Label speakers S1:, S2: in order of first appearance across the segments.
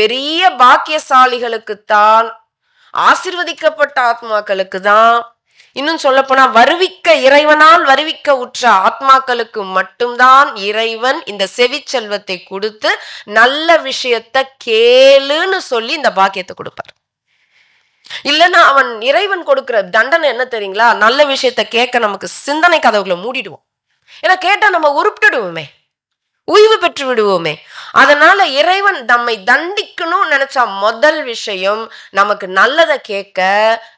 S1: பெரிய பாக்கியசாலிகளுக்குத்தான், ஆசீர்வதிக்கப்பட்ட ஆத்மாக்களுக்கு தான், இன்னும் சொல்ல போனா வருவிக்க இறைவனால் வருவிக்க உற்ற ஆத்மாக்களுக்கு மட்டும்தான் இறைவன் இந்த செவி செல்வத்தை கொடுத்து நல்ல விஷயத்தை கேளுன்னு சொல்லி இந்த பாக்கியத்தை கொடுப்பார். இல்லைன்னா அவன் இறைவன் கொடுக்கிற தண்டனை என்ன தெரியுங்களா? நல்ல விஷயத்த கேட்க நமக்கு சிந்தனை கதவுகளை மூடிடுவோம். ஏன்னா கேட்டா நம்ம உருப்பிட்டுடுவோமே, உய்வு பெற்று விடுவோமே. அதனால இறைவன் நம்மை தண்டிக்கணும்னு நினைச்சா முதல் விஷயம், நமக்கு நல்லதை கேட்க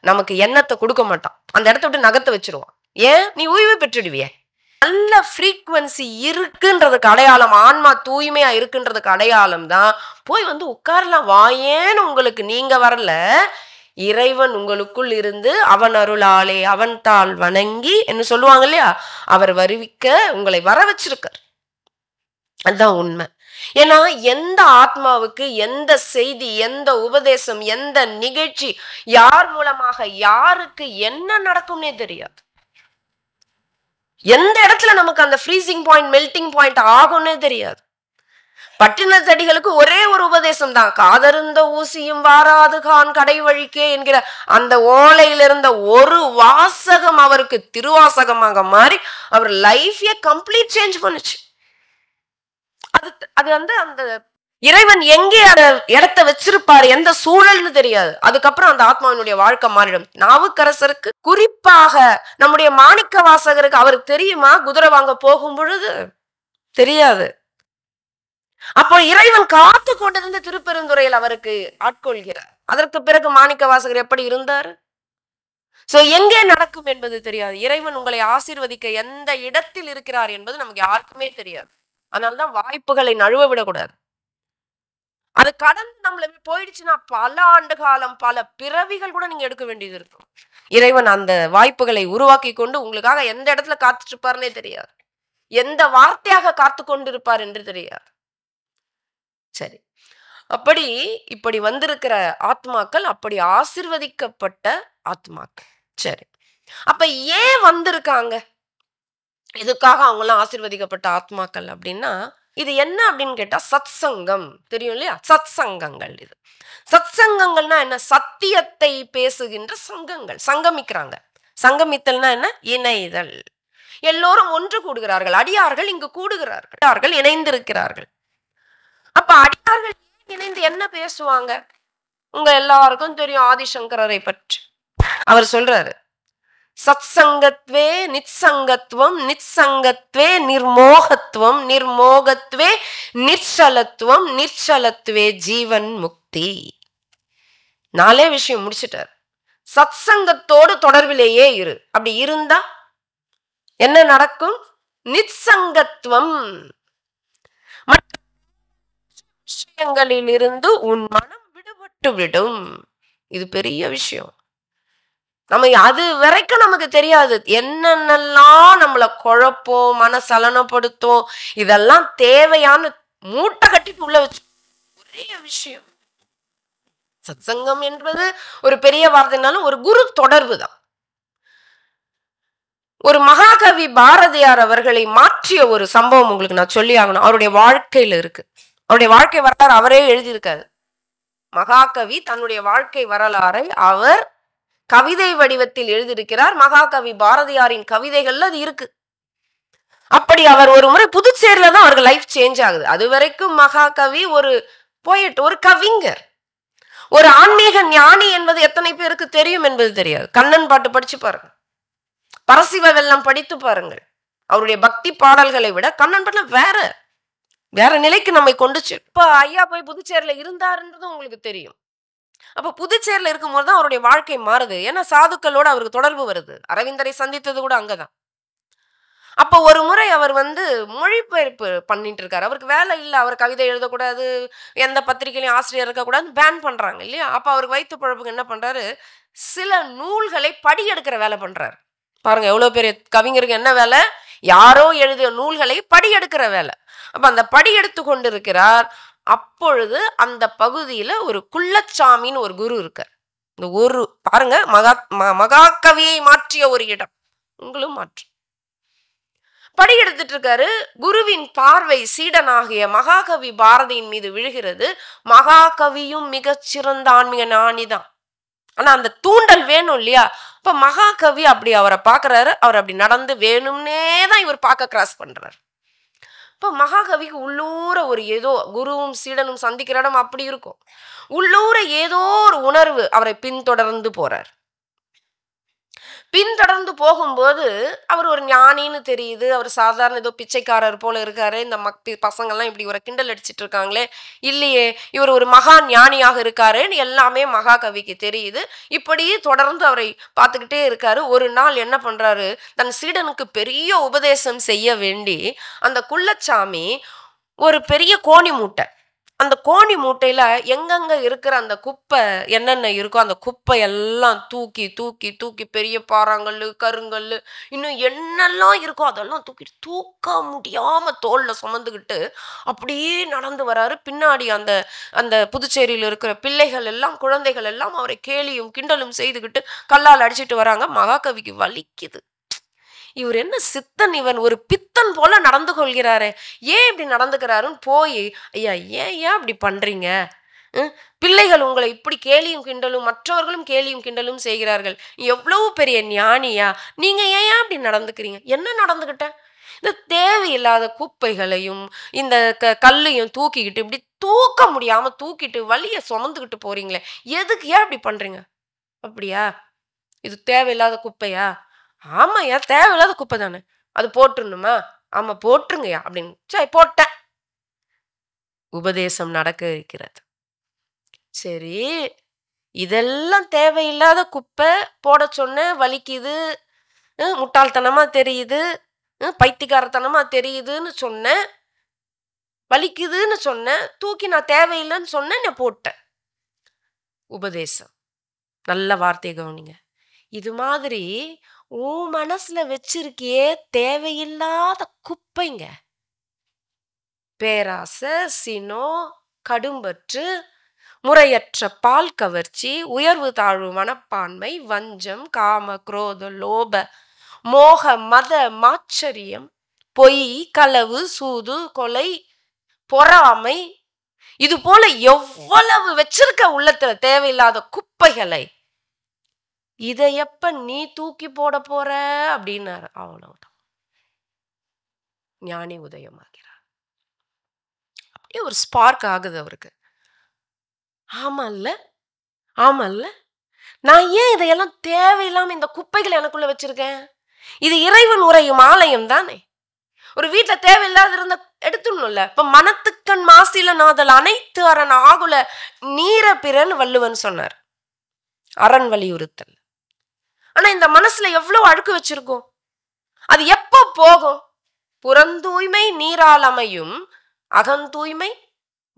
S1: நமக்கு எண்ணத்தை கொடுக்க மாட்டான். அந்த இடத்த விட்டு நகர்த்த வச்சிருவான். ஏன்? நீ உய்வு பெற்றுடுவிய. நல்ல ஃப்ரீக்வன்சி இருக்குன்றதுக்கு அடையாளம், ஆன்மா தூய்மையா இருக்குன்றதுக்கு அடையாளம் தான் போய் வந்து உட்காரலாம் வாயேன்னு உங்களுக்கு நீங்க வரல, இறைவன் உங்களுக்குள் இருந்து அவன் அருளாலே அவன் தாள் வணங்கி என்ன சொல்லுவாங்க இல்லையா, அவர் வருவிக்க உங்களை வர வச்சிருக்கார். அதுதான் உண்மை. ஏன்னா எந்த ஆத்மாவுக்கு எந்த செய்தி, எந்த உபதேசம், எந்த நிகழ்ச்சி, யார் மூலமாக யாருக்கு என்ன நடக்கும்னே தெரியாது. எந்த இடத்துல நமக்கு அந்த ஃப்ரீசிங் பாயிண்ட், மெல்டிங் பாயிண்ட் ஆகும்னே தெரியாது. பட்டினத்தடிகளுக்கு ஒரே ஒரு உபதேசம் தான், காதருந்த ஊசியும் வாராது கான் கடை வழிக்கே என்கிற அந்த ஓலையில இருந்த ஒரு வாசகம் அவருக்கு திருவாசகமாக மாறி அவர் லைஃபே கம்ப்ளீட் சேஞ்ச் பண்ணுச்சு. அது வந்து அந்த இறைவன் எங்கே அந்த இடத்த வச்சிருப்பாரு, எந்த சூழல்னு தெரியாது. அதுக்கப்புறம் அந்த ஆத்மாவினுடைய வாழ்க்கை மாறிடும். நாவுக்கரசருக்கு, குறிப்பாக நம்முடைய மாணிக்க வாசகருக்கு அவருக்கு தெரியுமா குதிரை வாங்க போகும் பொழுது? தெரியாது. அப்போ இறைவன் காத்து கொண்டிருந்த திருப்பெருந்துறையில் அவருக்கு ஆட்கொள்கிறார். அதற்கு பிறகு மாணிக்க வாசகர் எப்படி இருந்தார்? சோ எங்கே நடக்கும் என்பது தெரியாது. இறைவன் உங்களை ஆசீர்வதிக்க எந்த இடத்தில் இருக்கிறார் என்பது நமக்கு யாருக்குமே தெரியாது. அதனாலதான் வாய்ப்புகளை நழுவ விடக்கூடாது. அது கடந்து நம்மள போயிடுச்சுன்னா பல ஆண்டு காலம், பல பிறவிகள் கூட நீங்க எடுக்க வேண்டியது இருக்கும். இறைவன் அந்த வாய்ப்புகளை உருவாக்கி கொண்டு உங்களுக்காக எந்த இடத்துல காத்துட்டு இருப்பாருன்னே தெரியாது, எந்த வார்த்தையாக காத்து கொண்டிருப்பார் என்று தெரியாது. சரி, அப்படி இப்படி வந்திருக்கிற ஆத்மாக்கள் அப்படி ஆசீர்வதிக்கப்பட்ட ஆத்மாக்கள். சரி, அப்ப ஏன் வந்திருக்காங்க? இதுக்காக அவங்களாம் ஆசீர்வதிக்கப்பட்ட ஆத்மாக்கள் அப்படின்னா இது என்ன அப்படின்னு கேட்டா சத் சங்கம் தெரியும் இல்லையா? சத் சங்கங்கள். இது சத் சங்கங்கள்னா என்ன? சத்தியத்தை பேசுகின்ற சங்கங்கள் சங்கமிக்கிறாங்க. சங்கமித்தல்னா என்ன? இணைதல். எல்லோரும் ஒன்று கூடுகிறார்கள். அடியார்கள் இங்கு கூடுகிறார்கள், அடியார்கள் இணைந்திருக்கிறார்கள். அப்ப அடியார்கள் இணைந்து என்ன பேசுவாங்க? உங்க எல்லாருக்கும் தெரியும் ஆதிசங்கரரை பற்றி. அவர் சொல்றாரு, சத் சங்கத்வே நிச்சங்கத்துவம், நிச்சங்கத்வே நிர்மோகத்துவம், நிர்மோகத்வே நிர்ச்சலத்துவம், நிர்ச்சலத்வே ஜீவன் முக்தி. 4 விஷயம் முடிச்சிட்டார். சத் சங்கத்தோடு தொடர்பிலேயே இரு. அப்படி இருந்தா என்ன நடக்கும்? நிச்சங்கத்துவம். விஷயங்களில் இருந்து உன் மனம் விடுபட்டு விடும். இது பெரிய விஷயம். நம்ம அது வரைக்கும் நமக்கு தெரியாது என்னென்னலாம் நம்மளை குழப்பம், மனசலனப்படுத்தும். இதெல்லாம் தேவையான மூட்டை கட்டிட்டு உள்ள வச்சு ஒரே விஷயம். சத்சங்கம் என்பது ஒரு பெரிய வார்த்தைனாலும் ஒரு குரு தொடர்பு தான். ஒரு மகாகவி பாரதியார் அவர்களை மாற்றிய ஒரு சம்பவம் உங்களுக்கு நான் சொல்லி ஆகணும். அவருடைய வாழ்க்கையில இருக்கு. அவருடைய வாழ்க்கை வரலாறு அவரே எழுதியிருக்காரு. மகாகவி தன்னுடைய வாழ்க்கை வரலாறை அவர் கவிதை வடிவத்தில் எழுதியிருக்கிறார். மகாகவி பாரதியாரின் கவிதைகள்ல அது இருக்கு. அப்படி அவர் ஒரு முறை புதுச்சேரியில தான் அவருக்கு லைஃப் சேஞ்ச் ஆகுது. அது வரைக்கும் மகாகவி ஒரு போயிட், ஒரு கவிஞர், ஒரு ஆன்மீக ஞானி என்பது எத்தனை பேருக்கு தெரியும் என்பது தெரியாது. கண்ணன் பாட்டு படிச்சு பாருங்க, பரசிவ வெள்ளம் படித்து பாருங்கள். அவருடைய பக்தி பாடல்களை விட கண்ணன் பாட்டுல வேற வேற நிலைக்கு நம்மை கொண்டுச்சு. இப்ப ஐயா போய் புதுச்சேரியில இருந்தாருன்றது உங்களுக்கு தெரியும். அப்ப புதுச்சேரியில இருக்கும்போது தான் அவருடைய வாழ்க்கை மாறுது. ஏன்னா சாதுக்களோட அவருக்கு தொடர்பு வருது. அரவிந்தரை சந்தித்தது கூட அங்கதான். அப்ப ஒரு முறை அவர் மொழிபெயர்ப்பு பண்ணிட்டு இருக்காரு. அவருக்கு வேலை இல்லை, அவர் கவிதை எழுதக்கூடாது, எந்த பத்திரிகையிலையும் ஆசிரியர் இருக்கக்கூடாது, பேன் பண்றாங்க இல்லையா? அப்ப அவருக்கு வயிற்று பழப்புக்கு என்ன பண்றாரு? சில நூல்களை படியெடுக்கிற வேலை பண்றாரு. பாருங்க எவ்வளவு பெரிய கவிஞருக்கு என்ன வேலை? யாரோ எழுதிய நூல்களை படியெடுக்கிற வேலை. அப்ப அந்த படி எடுத்து கொண்டிருக்கிறார். அப்பொழுது அந்த பகுதியில ஒரு குள்ளச்சாமின்னு ஒரு குரு இருக்கார். இந்த ஒரு பாருங்க, மகாகவியை மாற்றிய ஒரு இடம் உங்களும் மாற்றும். படி எடுத்துட்டு இருக்காரு. குருவின் பார்வை சீடனாகிய மகாகவி பாரதியின் மீது விழுகிறது. மகாகவியும் மிகச்சிறந்த ஆன்மீக ஞானிதான். ஆனா அந்த தூண்டல் வேணும் இல்லையா? இப்ப மகாகவி அப்படி அவரை பாக்குறாரு. அவர் அப்படி நடந்து வேணும்னே தான் இவர் பார்க்க கிராஸ் பண்றாரு. இப்ப மகாகவிக்கு உள்ளூர ஒரு ஏதோ குருவும் சீடனும் சந்திக்கிற இடம் அப்படி இருக்கும். உள்ளூர ஏதோ ஒரு உணர்வு அவரை பின்தொடர்ந்து போறார். பின்தொடர்ந்து போகும்போது அவர் ஒரு ஞானின்னு தெரியுது. அவர் சாதாரண ஏதோ பிச்சைக்காரர் போல இருக்காரு. இந்த பசங்கள்லாம் இப்படி ஒரு கிண்டல் அடிச்சிட்டு இருக்காங்களே, இல்லையே இவர் ஒரு மகா ஞானியாக இருக்காருன்னு எல்லாமே மகாகவிக்கு தெரியுது. இப்படி தொடர்ந்து அவரை பார்த்துக்கிட்டே இருக்காரு. ஒரு நாள் என்ன பண்றாரு, தன் சீடனுக்கு பெரிய உபதேசம் செய்ய வேண்டி அந்த குள்ளச்சாமி ஒரு பெரிய கோணி மூட்டை, அந்த கோணி மூட்டையில எங்கெங்க இருக்கிற அந்த குப்பை என்னென்ன இருக்கோ அந்த குப்பை எல்லாம் தூக்கி தூக்கி தூக்கி பெரிய பாறாங்கல்லு, கருங்கல்லு, இன்னும் என்னெல்லாம் இருக்கோ அதெல்லாம் தூக்கி தூக்க முடியாம தோல்ல சுமந்துக்கிட்டு அப்படியே நடந்து வராரு. பின்னாடி அந்த அந்த புதுச்சேரியில் இருக்கிற பிள்ளைகள் எல்லாம், குழந்தைகள் எல்லாம் அவரை கேலியும் கிண்டலும் செய்துக்கிட்டு கல்லால் அடிச்சிட்டு வராங்க. மகாகவிக்கு வலிக்குது. இவர் என்ன சித்தன், இவன் ஒரு பித்தன் போல நடந்து கொள்கிறாரே, ஏன் இப்படி நடந்துக்கிறாருன்னு போய், ஐயா ஏன் அப்படி பண்றீங்க? பிள்ளைகள் உங்களை இப்படி கேலியும் கிண்டலும், மற்றவர்களும் கேலியும் கிண்டலும் செய்கிறார்கள், எவ்வளவு பெரிய ஞானியா, நீங்க ஏன் அப்படி நடந்துக்கிறீங்க? என்ன நடந்துகிட்ட? இந்த தேவையில்லாத குப்பைகளையும் இந்த கல்லையும் தூக்கிக்கிட்டு இப்படி தூக்க முடியாம தூக்கிட்டு வலிய சுமந்துக்கிட்டு போறீங்களே, எதுக்கு ஏன் அப்படி பண்றீங்க? அப்படியா, இது தேவையில்லாத குப்பையா? ஆமாய்யா, தேவையில்லாத குப்பை தானே, அது போட்டுருணுமா? ஆமா போட்டுருங்கய்யா அப்படின்னு. சரி போட்டேன். உபதேசம் நடக்க இருக்கிறது. சரி, இதெல்லாம் தேவையில்லாத குப்பை போட சொன்ன, வலிக்குது, முட்டாள்தனமா தெரியுது, பைத்தியக்காரத்தனமா தெரியுதுன்னு சொன்னேன், வலிக்குதுன்னு சொன்னேன், தூக்கி நான் தேவையில்லைன்னு சொன்னேன், நான் போட்டேன். உபதேசம். நல்ல வார்த்தையை கவனிங்க. இது மாதிரி உன் மனசுல வச்சிருக்கியே தேவையில்லாத குப்பைங்க. பேராசை, சினம், கடும்பற்று, முறையற்ற பால் கவர்ச்சி, உயர்வு தாழ்வு மனப்பான்மை, வஞ்சம், காம குரோத லோப மோக மத மாச்சரியம், பொய், களவு, சூது, கொலை, பொறாமை, இது போல எவ்வளவு வச்சிருக்க உள்ளத்துல தேவையில்லாத குப்பைகளை, இதை எப்ப நீ தூக்கி போட போற அப்படின்னாரு. அவ்வளவுதான், ஞானி உதயமாகிறார். அப்படியே ஒரு ஸ்பார்க் ஆகுது அவருக்கு. ஆமல்ல, ஆமல்ல, நான் ஏன் இதையெல்லாம் தேவையில்லாம இந்த குப்பைகளை எனக்குள்ள வச்சிருக்கேன்? இது இறைவன் உரையும் ஆலயம் தானே. ஒரு வீட்டுல தேவையில்லாத இருந்த எடுத்துடணும்ல. இப்ப மனத்துக்கண் மாசில நாதல் அனைத்து அரண் ஆகுல நீர பிறன் வள்ளுவன் சொன்னார். அரண் வலியுறுத்தல். ஆனா இந்த மனசுல எவ்வளவு அழுக்கு வச்சிருக்கோம்? அது எப்ப போகும்? புறந்தூய்மை நீரால் அமையும், அகந்தூய்மை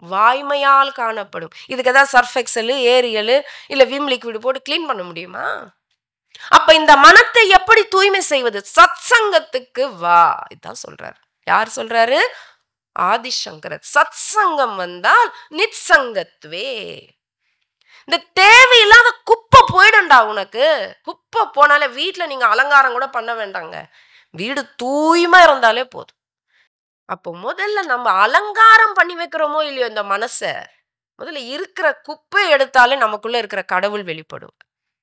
S1: வாய்மையால் காணப்படும். இதுக்கு ஏதாவது சர்ஃப் எக்ஸல், ஏரியல் இல்ல விம் லிக்விட் போட்டு கிளீன் பண்ண முடியுமா? அப்ப இந்த மனத்தை எப்படி தூய்மை செய்வது? சத் சங்கத்துக்கு வா, இதான் சொல்றாரு. யார் சொல்றாரு? ஆதிசங்கரர். சத் சங்கம் வந்தால் நிச்சங்கத்வே. இந்த தேவையில்லாத குப்பை போயிடும்டா உனக்கு. குப்பை போனாலே வீட்டுல நீங்க அலங்காரம் கூட பண்ண வேண்டாங்க, வீடு தூய்மை இருந்தாலே போதும். அப்போ முதல்ல நம்ம அலங்காரம் பண்ணி வைக்கிறோமோ இல்லையோ இந்த மனச, முதல்ல இருக்கிற குப்பை எடுத்தாலே நமக்குள்ள இருக்கிற கடவுள் வெளிப்படும்.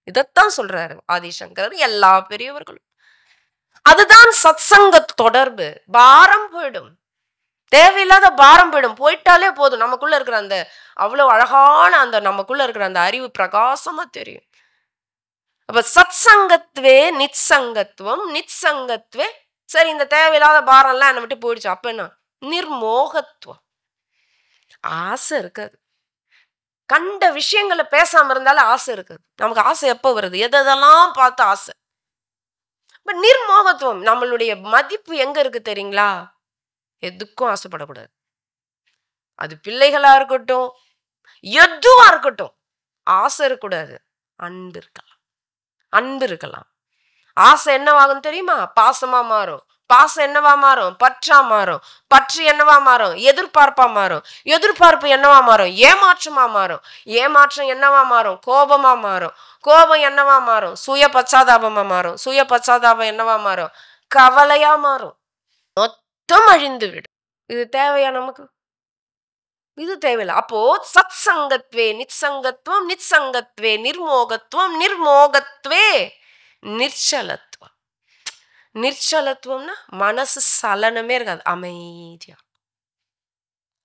S1: இதத்தான் சொல்றாரு ஆதிசங்கரர், எல்லா பெரியவர்களும். அதுதான் சத்சங்க தொடர்பு. பாரம் போயிடும், தேவையில்லாத பாரம் போயிடும். போயிட்டாலே போதும், நமக்குள்ள இருக்கிற அந்த அவ்வளவு அழகான அந்த நமக்குள்ள இருக்கிற அந்த அறிவு பிரகாசமா தெரியும். அப்ப சத் சங்கத்வே நிச்சங்கத்துவம், நிச்சங்கத்வே. சரி, இந்த தேவையில்லாத பாரம் எல்லாம் என்னை விட்டு போயிடுச்சு. அப்ப என்ன? நிர்மோகத்துவம். ஆசை இருக்காது. கண்ட விஷயங்களை பேசாம இருந்தாலும் ஆசை இருக்காது. நமக்கு ஆசை எப்ப வருது? எதெல்லாம் பார்த்து ஆசை. இப்ப நிர்மோகத்துவம். நம்மளுடைய மதிப்பு எங்க இருக்கு தெரியுங்களா? எதுக்கும் ஆசைப்படக்கூடாது. அது பிள்ளைகளா இருக்கட்டும், எதுவா இருக்கட்டும், ஆசை இருக்கக்கூடாது. அன்பு இருக்கலாம், அன்பு இருக்கலாம். ஆசை என்னவாகும் தெரியுமா? பாசமா மாறும். பாசம் என்னவா மாறும்? பற்றா மாறும். பற்று என்னவா மாறும்? எதிர்பார்ப்பா மாறும். எதிர்பார்ப்பு என்னவா மாறும்? ஏமாற்றமா மாறும். ஏமாற்றம் என்னவா மாறும்? கோபமா மாறும். கோபம் என்னவா மாறும்? சுய பச்சாதாபமா மாறும். சுய பச்சாதாபம் என்னவா மாறும்? கவலையா மாறும். மொத்தம் அழிந்து விடும். இது தேவையா நமக்கு? இது தேவையில்லை. அப்போ சத் சங்கத்வே நிச்சங்கத்துவம், நிச்சங்கத்வே நிர்மோகத்துவம், நிர்மோகத்வே நிர்ச்சலத்துவம். நிர்ச்சலத்துவம்னா மனசு சலனமே இருக்காது, அமைதியா.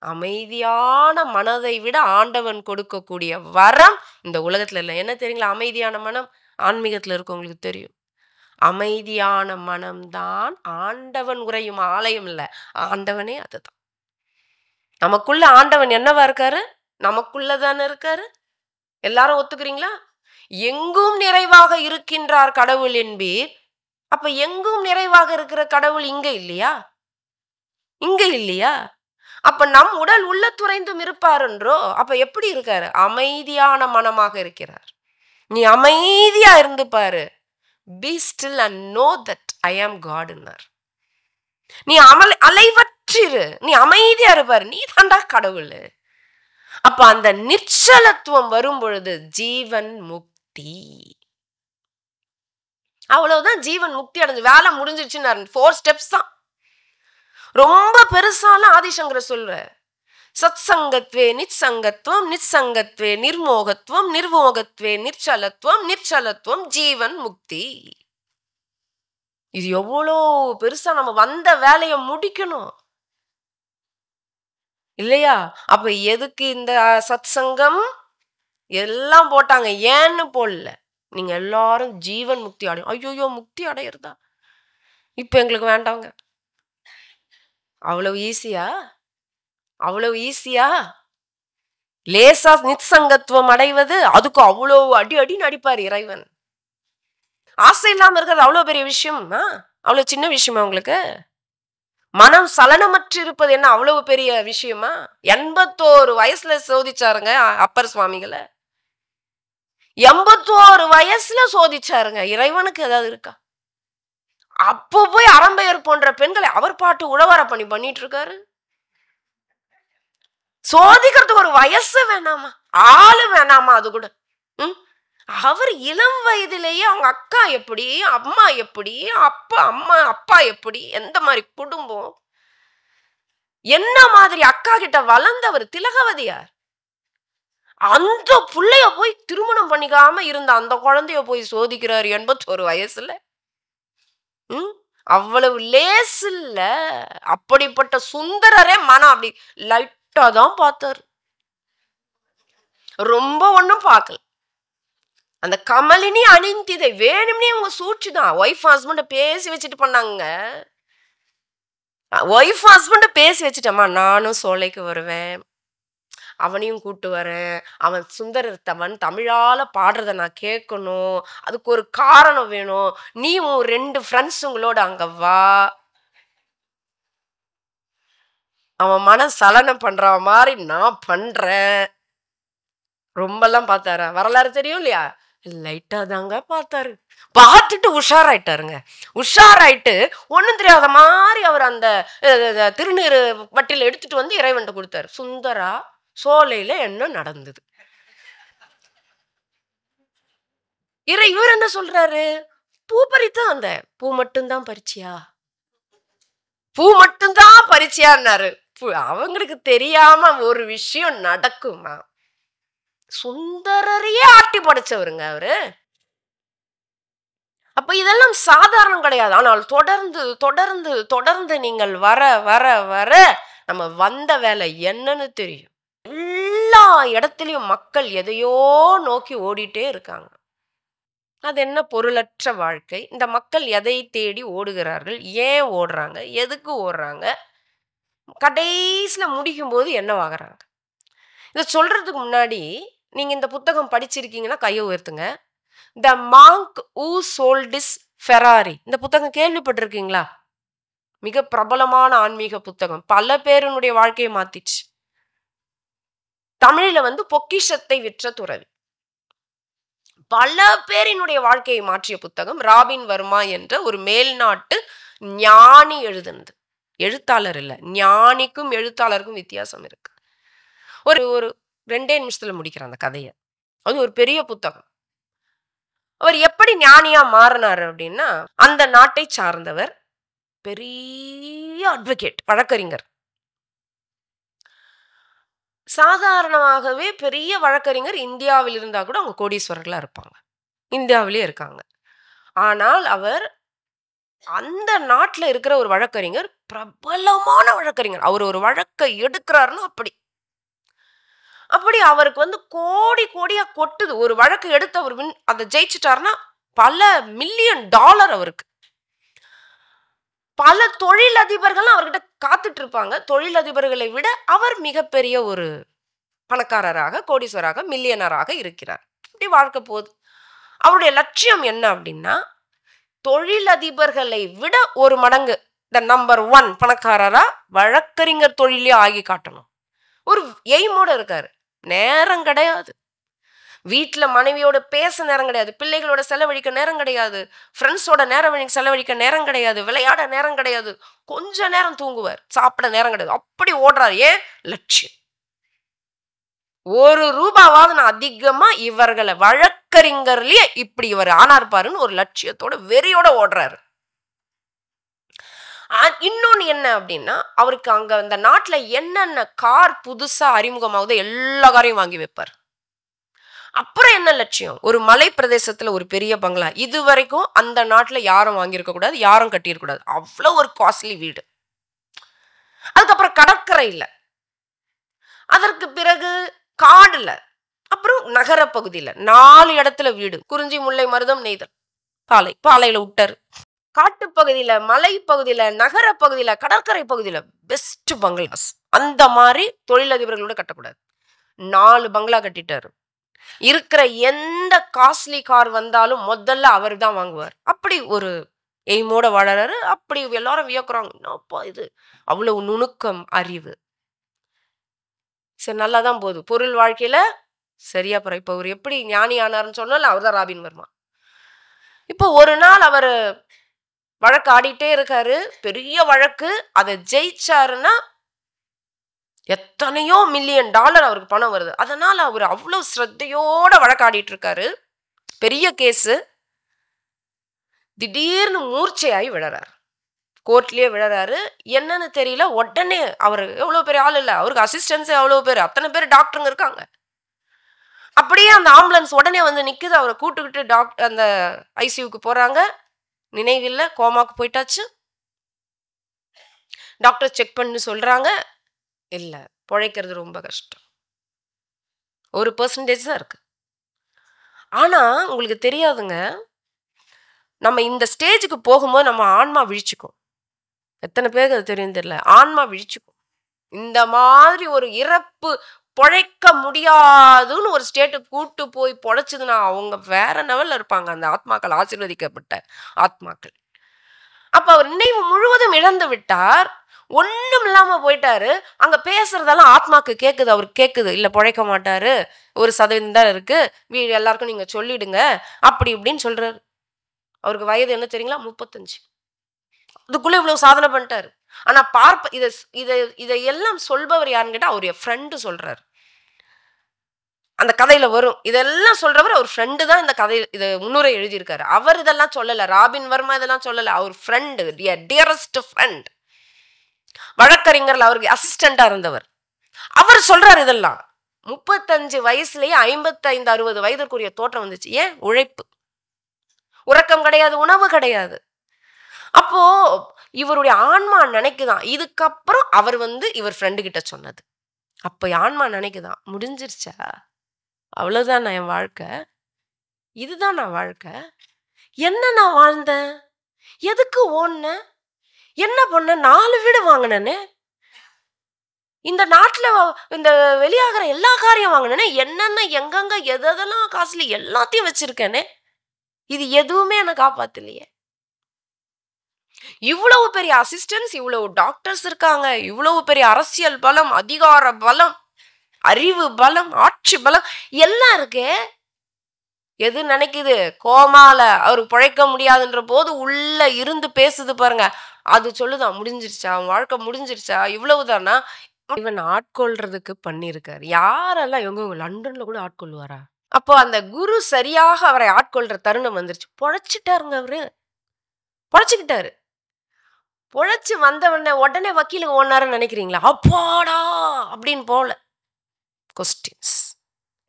S1: அமைதியான மனதை விட ஆண்டவன் கொடுக்கக்கூடிய வரம் இந்த உலகத்துல இல்லை. என்ன தெரியுங்களா? அமைதியான மனம் ஆன்மீகத்துல இருக்கவங்களுக்கு தெரியும். அமைதியான மனம்தான் ஆண்டவன் உறையும் ஆலயம் இல்ல, ஆண்டவனே அதுதான். நமக்குள்ள ஆண்டவன் என்னவா இருக்காரு? நமக்குள்ளதானே இருக்காரு. எல்லாரும் ஒத்துக்கிறீங்களா? எங்கும் நிறைவாக இருக்கின்றார் கடவுள் என்பீர். அப்ப எங்கும் நிறைவாக இருக்கிற கடவுள் இங்க இல்லையா? இங்க இல்லையா? அப்ப நம் உடல் உள்ள துறைந்தும் இருப்பார் என்றோ? அப்ப எப்படி இருக்காரு? அமைதியான மனமாக இருக்கிறார். நீ அமைதியா இருந்து பாரு. Be still and know that I am God ன்னார். நீ அலைவற்றிரு, நீ அமைதியா இருப்பாரு, நீ தாண்டா கடவுள். அப்ப அந்த நிச்சலத்துவம் வரும் பொழுது ஜீவன் முக்தி. அவ்வளவுதான், ஜீவன் முக்தி அடைஞ்சு வேலை முடிஞ்சிருச்சுன்னு 4 ஸ்டெப்ஸ் தான். ரொம்ப பெருசாலாம் ஆதிசங்கர சொல்ற. சத் சங்கத்வே நிச்சங்கத்துவம், நிச்சங்கத்வே நிர்மோகத்துவம், நிர்மோகத்வே நிர்ச்சலத்துவம், நிர்ச்சலத்துவம் ஜீவன் முக்தி. இது எவ்வளோ பெருசா, நம்ம வந்த வேலையை முடிக்கணும் இல்லையா? அப்ப எதுக்கு இந்த சத் சங்கம் எல்லாம் போட்டாங்க? ஏன்னு போடல, நீங்க எல்லாரும் ஜீவன் முக்தி அடையும். ஐயோ முக்தி அடையிறதா? இப்ப எங்களுக்கு வேண்டாங்க. அவ்வளவு ஈஸியா? அவ்வளவு ஈஸியா? லேசா நிச்சங்கத்துவம் அடைவது, அதுக்கு அவ்வளவு அடி அடின்னு அடிப்பார் இறைவன். ஆசை இல்லாம இருக்கிறது அவ்வளவு பெரிய விஷயமா? அவ்வளவு சின்ன விஷயமா உங்களுக்கு? மனம் சலனமற்று இருப்பது என்ன அவ்வளவு பெரிய விஷயமா? 81 வயசுல சோதிச்சாருங்க அப்பர் சுவாமிகளை. 81 வயசுல சோதிச்சாருங்க. இறைவனுக்கு ஏதாவது இருக்கா? அப்போ போய் அரம்பையர் போன்ற பெண்களை அவர் பாட்டு உழவார பண்ணிட்டு இருக்காரு. சோதிக்கிறதுக்கு ஒரு வயசு வேணாமா? ஆளு வேணாமா? அது கூட அவர் இளம் வயதிலேயே அவங்க அக்கா எப்படி, அம்மா எப்படி, அப்பா எப்படி, எந்த மாதிரி குடும்பம், என்ன மாதிரி அக்கா கிட்ட வளர்ந்தவர் திலகவதியார். அந்த புள்ளைய போய் திருமணம் பண்ணிக்காம இருந்த அந்த குழந்தைய போய் சோதிக்கிறார் 81 வயசுல. அவ்வளவு லேஸ் இல்ல. அப்படிப்பட்ட சுந்தரரே மனம் அப்படி லைட்டா தான் பார்த்தாரு, ரொம்ப ஒண்ணும் பார்க்கல. அந்த கமலினி அணிந்திதை வேணும்னே அவங்க சூழ்ச்சிதான். ஒய்ஃப் ஹஸ்பண்ட பேசி வச்சுட்டு பண்ணாங்க. ஒய்ஃப் ஹஸ்பண்ட பேசி வச்சுட்டம்மா, நானும் சோலைக்கு வருவேன், அவனையும் கூட்டு வரேன், அவன் சுந்தரத்தவன் தமிழால பாடுறத நான் கேட்கணும், அதுக்கு ஒரு காரணம் வேணும், நீ உன் 2 ஃப்ரெண்ட்ஸுங்களோட அங்க வா. அவன் மன சலனம் பண்ற மாதிரி நான் பண்றேன். ரொம்பலாம் பார்த்தாரா? வரலாறு தெரியும் இல்லையா? லைட்டா தாங்க பார்த்தாரு. பார்த்துட்டு உஷாராயிட்டாருங்க. உஷாராயிட்டு ஒண்ணும் தெரியாத மாதிரி அவர் அந்த திருநீர் வட்டில எடுத்துட்டு வந்து இறைவன்ட்ட கொடுத்தாரு. சுந்தரா, சோலையில என்ன நடந்தது? இவர் என்ன சொல்றாரு? பூ பறித்தான். அந்த பூ மட்டும்தான் பறிச்சியா? பூ மட்டும்தான் பறிச்சியான்னாரு. அவங்களுக்கு தெரியாம ஒரு விஷயம் நடக்குமா? சுந்தரரையே ஆட்டி படைச்சவருங்க அவரு. அப்ப இதெல்லாம் சாதாரணம் கிடையாது. ஆனால் தொடர்ந்து தொடர்ந்து தொடர்ந்து நீங்கள் வர வர வர நம்ம வந்த வேலை என்னன்னு தெரியும். எல்லா இடத்துலயும் மக்கள் எதையோ நோக்கி ஓடிட்டே இருக்காங்க. அது என்ன? பொருளற்ற வாழ்க்கை. இந்த மக்கள் எதை தேடி ஓடுகிறார்கள்? ஏன் ஓடுறாங்க? எதுக்கு ஓடுறாங்க? கடைசியில முடிக்கும் போது என்னவாகிறாங்க? இதை சொல்றதுக்கு முன்னாடி நீங்க இந்த புத்தகம் படிச்சிருக்கீங்கன்னா கையை உயர்த்துங்க. த Monk who sold his Ferrari. இந்த புத்தகம் கேள்விப்பட்டிருக்கீங்களா? மிக பிரபலமான ஆன்மீக புத்தகம். பல பேருடைய வாழ்க்கையை மாத்திச்சு. தமிழ்ல பொக்கிஷத்தை விற்ற துறவி. பல பேரினுடைய வாழ்க்கையை மாற்றிய புத்தகம். ராபின் வர்மா என்ற ஒரு மேல்நாட்டு ஞானி எழுதுனது. எழுத்தாளர் இல்ல, ஞானிக்கும் எழுத்தாளருக்கும் வித்தியாசம் இருக்கு. ஒரு 2 நிமிஷத்துல முடிக்கிற அந்த கதையை. அது ஒரு பெரிய புத்தகம். அவர் எப்படி ஞானியா மாறினார் அப்படின்னா, அந்த நாட்டை சார்ந்தவர். பெரிய அட்வொகேட், வழக்கறிஞர். சாதாரணமாகவே பெரிய வழக்கறிஞர் இந்தியாவில் இருந்தா கூட அவங்க கோடீஸ்வரர்களா இருப்பாங்க. இந்தியாவிலே இருக்காங்க. ஆனால் அவர் அந்த நாட்டுல இருக்கிற ஒரு வழக்கறிஞர், பிரபலமான வழக்கறிஞர். அவர் ஒரு வழக்கை எடுக்கிறாருன்னா அப்படி. அப்படி அவருக்கு வந்து கோடி கோடியா கொட்டுது. ஒரு வழக்கு எடுத்து அவர் அத ஜெயிச்சுட்டாருன்னா பல மில்லியன் டாலர் அவருக்கு. பல தொழிலதிபர்கள் அவர்கிட்ட காத்துட்டு இருப்பாங்க. தொழிலதிபர்களை விட அவர் மிகப்பெரிய ஒரு பணக்காரராக, கோடீஸ்வரராக, மில்லியனராக இருக்கிறார். இப்படி வாழ்க்கை போகுது. அவருடைய லட்சியம் என்ன அப்படின்னா, தொழிலதிபர்களை விட ஒரு மடங்கு நம்பர் 1 பணக்காரரா வழக்கறிஞர் தொழிலே ஆகி காட்டணும். ஒரு எய்மோட இருக்காரு. நேரம் கிடையாது. வீட்டுல மனைவியோட பேச நேரம் கிடையாது. பிள்ளைகளோட செலவழிக்க நேரம் கிடையாது. ஃப்ரெண்ட்ஸோட செலவழிக்க நேரம் கிடையாது. விளையாட நேரம் கிடையாது. கொஞ்ச நேரம் தூங்குவார். சாப்பிட நேரம் கிடையாது. அப்படி ஓடுறாரு. ஏன்? லட்சியம். ₹1 நான் அதிகமா இவர்களை வழக்கறிஞர்லயே இப்படி இவர் ஆனார் பாருன்னு ஒரு லட்சியத்தோட வெறியோட ஓடுறாரு. இன்னொன்னு என்ன அப்படின்னா, அவருக்கு அங்க அந்த நாட்டுல என்னென்ன கார் புதுசா அறிமுகமாகுதோ எல்லா காரையும் வாங்கி வைப்பார். அப்புறம் என்ன லட்சியம்? ஒரு மலை பிரதேசத்துல ஒரு பெரிய பங்களா. இது வரைக்கும் அந்த நாட்டுல யாரும் வாங்கியிருக்க கூடாது, யாரும் கட்டியிருக்க கூடாது. அவ்வளவு ஒரு காஸ்ட்லி வீடு. அதுக்கப்புறம் கடற்கரை இல்ல. அதற்கு பிறகு காடுல, அப்புறம் நகர பகுதியில 4 இடத்துல வீடு. குறிஞ்சி, முல்லை, மருதம், நெய்தல், பாலையில விட்டாரு. காட்டு பகுதியில, மலை பகுதியில, நகர பகுதியில, கடற்கரை பகுதியில பெஸ்ட் பங்களாஸ். அந்த மாதிரி தொழிலதிபர்களோட கட்டக்கூடாது. 4 பங்களா கட்டிட்டாரு. இருக்கிற எந்த காஸ்ட்லி கார் வந்தாலும் முதல்ல அவர் தான் வாங்குவார். அப்படி ஒரு எய்மோட வாழறாரு. அப்படி எல்லாரும் வியக்குறாங்க. என்னப்பா இது, அவ்வளவு நுணுக்கம், அறிவு. சரி, நல்லாதான் போகுது. பொருள் வாழ்க்கையில சரியா போற. இப்ப அவர் எப்படி ஞானி ஆனார்னு சொன்னால அவர் தான் ராபின் வர்மா. இப்போ ஒரு நாள் அவர் வழக்கு ஆடிட்டே இருக்காரு. பெரிய வழக்கு. அதை ஜெயிச்சாருன்னா எத்தனையோ மில்லியன் டாலர் அவருக்கு பணம் வருது. அதனால அவர் அவ்வளவு ஸ்ரத்தையோட வழக்காடிட்டு இருக்காரு. பெரிய கேஸு. திடீர்னு மூர்ச்சையாகி விழறாரு. கோர்ட்லயே விழறாரு. என்னன்னு தெரியல. உடனே அவர் எவ்வளவு பெரிய ஆள் இல்ல, அவருக்கு அசிஸ்டன்ஸ் எவ்வளவு பேர், அத்தனை பேர் டாக்டருங்க இருக்காங்க. அப்படியே அந்த ஆம்புலன்ஸ் உடனே வந்து நிக்குது. அவரை கூட்டுக்கிட்டு அந்த ஐசியூக்கு போறாங்க. நினைவில்லை, கோமாக்கு போயிட்டாச்சு. டாக்டர் செக் பண்ணி சொல்றாங்க, இல்ல, பிழைக்கிறது ரொம்ப கஷ்டம். 1% தான் இருக்கு. ஆனா உங்களுக்கு தெரியாதுங்க, நம்ம இந்த ஸ்டேஜுக்கு போகும்போது நம்ம ஆன்மா விழிச்சுக்கும். எத்தனை பேருக்கு அது தெரியும் தெரியல. ஆன்மா விழிச்சுக்கும். இந்த மாதிரி ஒரு இறப்பு பொழைக்க முடியாதுன்னு ஒரு ஸ்டேட்டுக்கு கூட்டு போய் பொழைச்சதுன்னா அவங்க வேற லெவல்ல இருப்பாங்க. அந்த ஆத்மாக்கள், ஆசீர்வதிக்கப்பட்ட ஆத்மாக்கள். அப்ப அவர் நினைவு முழுவதும் இழந்து விட்டார். ஒண்ணும் இல்லாம போயிட்டாரு. அங்க பேசுறதெல்லாம் ஆத்மாக்கு கேக்குது. அவருக்கு கேக்குது. இல்ல, பொழைக்க மாட்டாரு, 1% தான் இருக்கு, எல்லாருக்கும் நீங்க சொல்லிடுங்க, அப்படி இப்படின்னு சொல்றாரு. அவருக்கு வயது என்ன தெரியுங்களா? 35. அதுக்குள்ள இவ்வளவு சாதனை பண்ணிட்டாரு. ஆனா இதையெல்லாம் சொல்பவர் யாருன்னு கேட்டா அவருடைய ஃப்ரெண்டு சொல்றாரு. அந்த கதையில வரும். இதெல்லாம் சொல்றவர் அவர் ஃப்ரெண்டு தான். இந்த கதை இதை முன்னுரை எழுதியிருக்காரு. அவர் இதெல்லாம் சொல்லல. ராபின் வர்மா இதெல்லாம் சொல்லல. அவர் ஃப்ரெண்டு, டியரஸ்ட் ஃப்ரெண்ட், வழக்கறிஞர்கள் அவருக்கு அசிஸ்டண்டா இருந்தவர். அவர் சொல்றாரு இதெல்லாம். 35 வயசுலயே 55, 60 வயதிற்குரிய தோற்றம் வந்துச்சு. ஏன்? உழைப்பு. உறக்கம் கிடையாது, உணவு கிடையாது. அப்போ இவருடைய ஆன்மா நினைக்குதான். இதுக்கப்புறம் அவர் இவர் ஃப்ரெண்டு கிட்ட சொன்னது. அப்ப ஆன்மா நினைக்குதான், முடிஞ்சிருச்சா, அவ்வளவுதான் நான் என் வாழ்க்கை, இதுதான் நான் வாழ்க்கை, என்ன நான் வாழ்ந்தேன், எதுக்கு ஓடுனேன், என்ன பண்ண, 4 வீடு வாங்கினேனே, இந்த நாட்டுல இந்த வெளியாகிற எல்லா காரியம் வாங்கினேனே, என்னென்ன எங்கெங்க எதெல்லாம் காசுல எல்லாத்தையும் வச்சிருக்கேனே, இது எதுவுமே என்ன காப்பாத்தலையே. இவ்வளவு பெரிய அசிஸ்டன்ஸ், இவ்வளவு டாக்டர்ஸ் இருக்காங்க, இவ்வளவு பெரிய அரசியல் பலம், அதிகார பலம், அறிவு பலம், ஆட்சி பலம் எல்லாம் இருக்கு. எது நினைக்குது? கோமால அவரு பிழைக்க முடியாதுன்ற போது உள்ள இருந்து பேசுது பாருங்க, அது சொல்லுதான், முடிஞ்சிருச்சா, அவன் வாழ்க்கை முடிஞ்சிருச்சா, இவ்வளவுதானா. இவன் ஆட்கொள்றதுக்கு பண்ணிருக்காரு. யாரெல்லாம் இவங்க லண்டன்ல கூட ஆட்கொள்வாரா? அப்போ அந்த குரு சரியாக அவரை ஆட்கொள்ற தருணம் வந்துருச்சு. பொழைச்சிட்டாருங்க. அவரு பொழைச்சுக்கிட்டாரு. பொழைச்சு வந்தவன உடனே வக்கீலுக்கு ஓடினாருன்னு நினைக்கிறீங்களா? அப்பாடா அப்படின்னு போல. கொஸ்டின்ஸ்.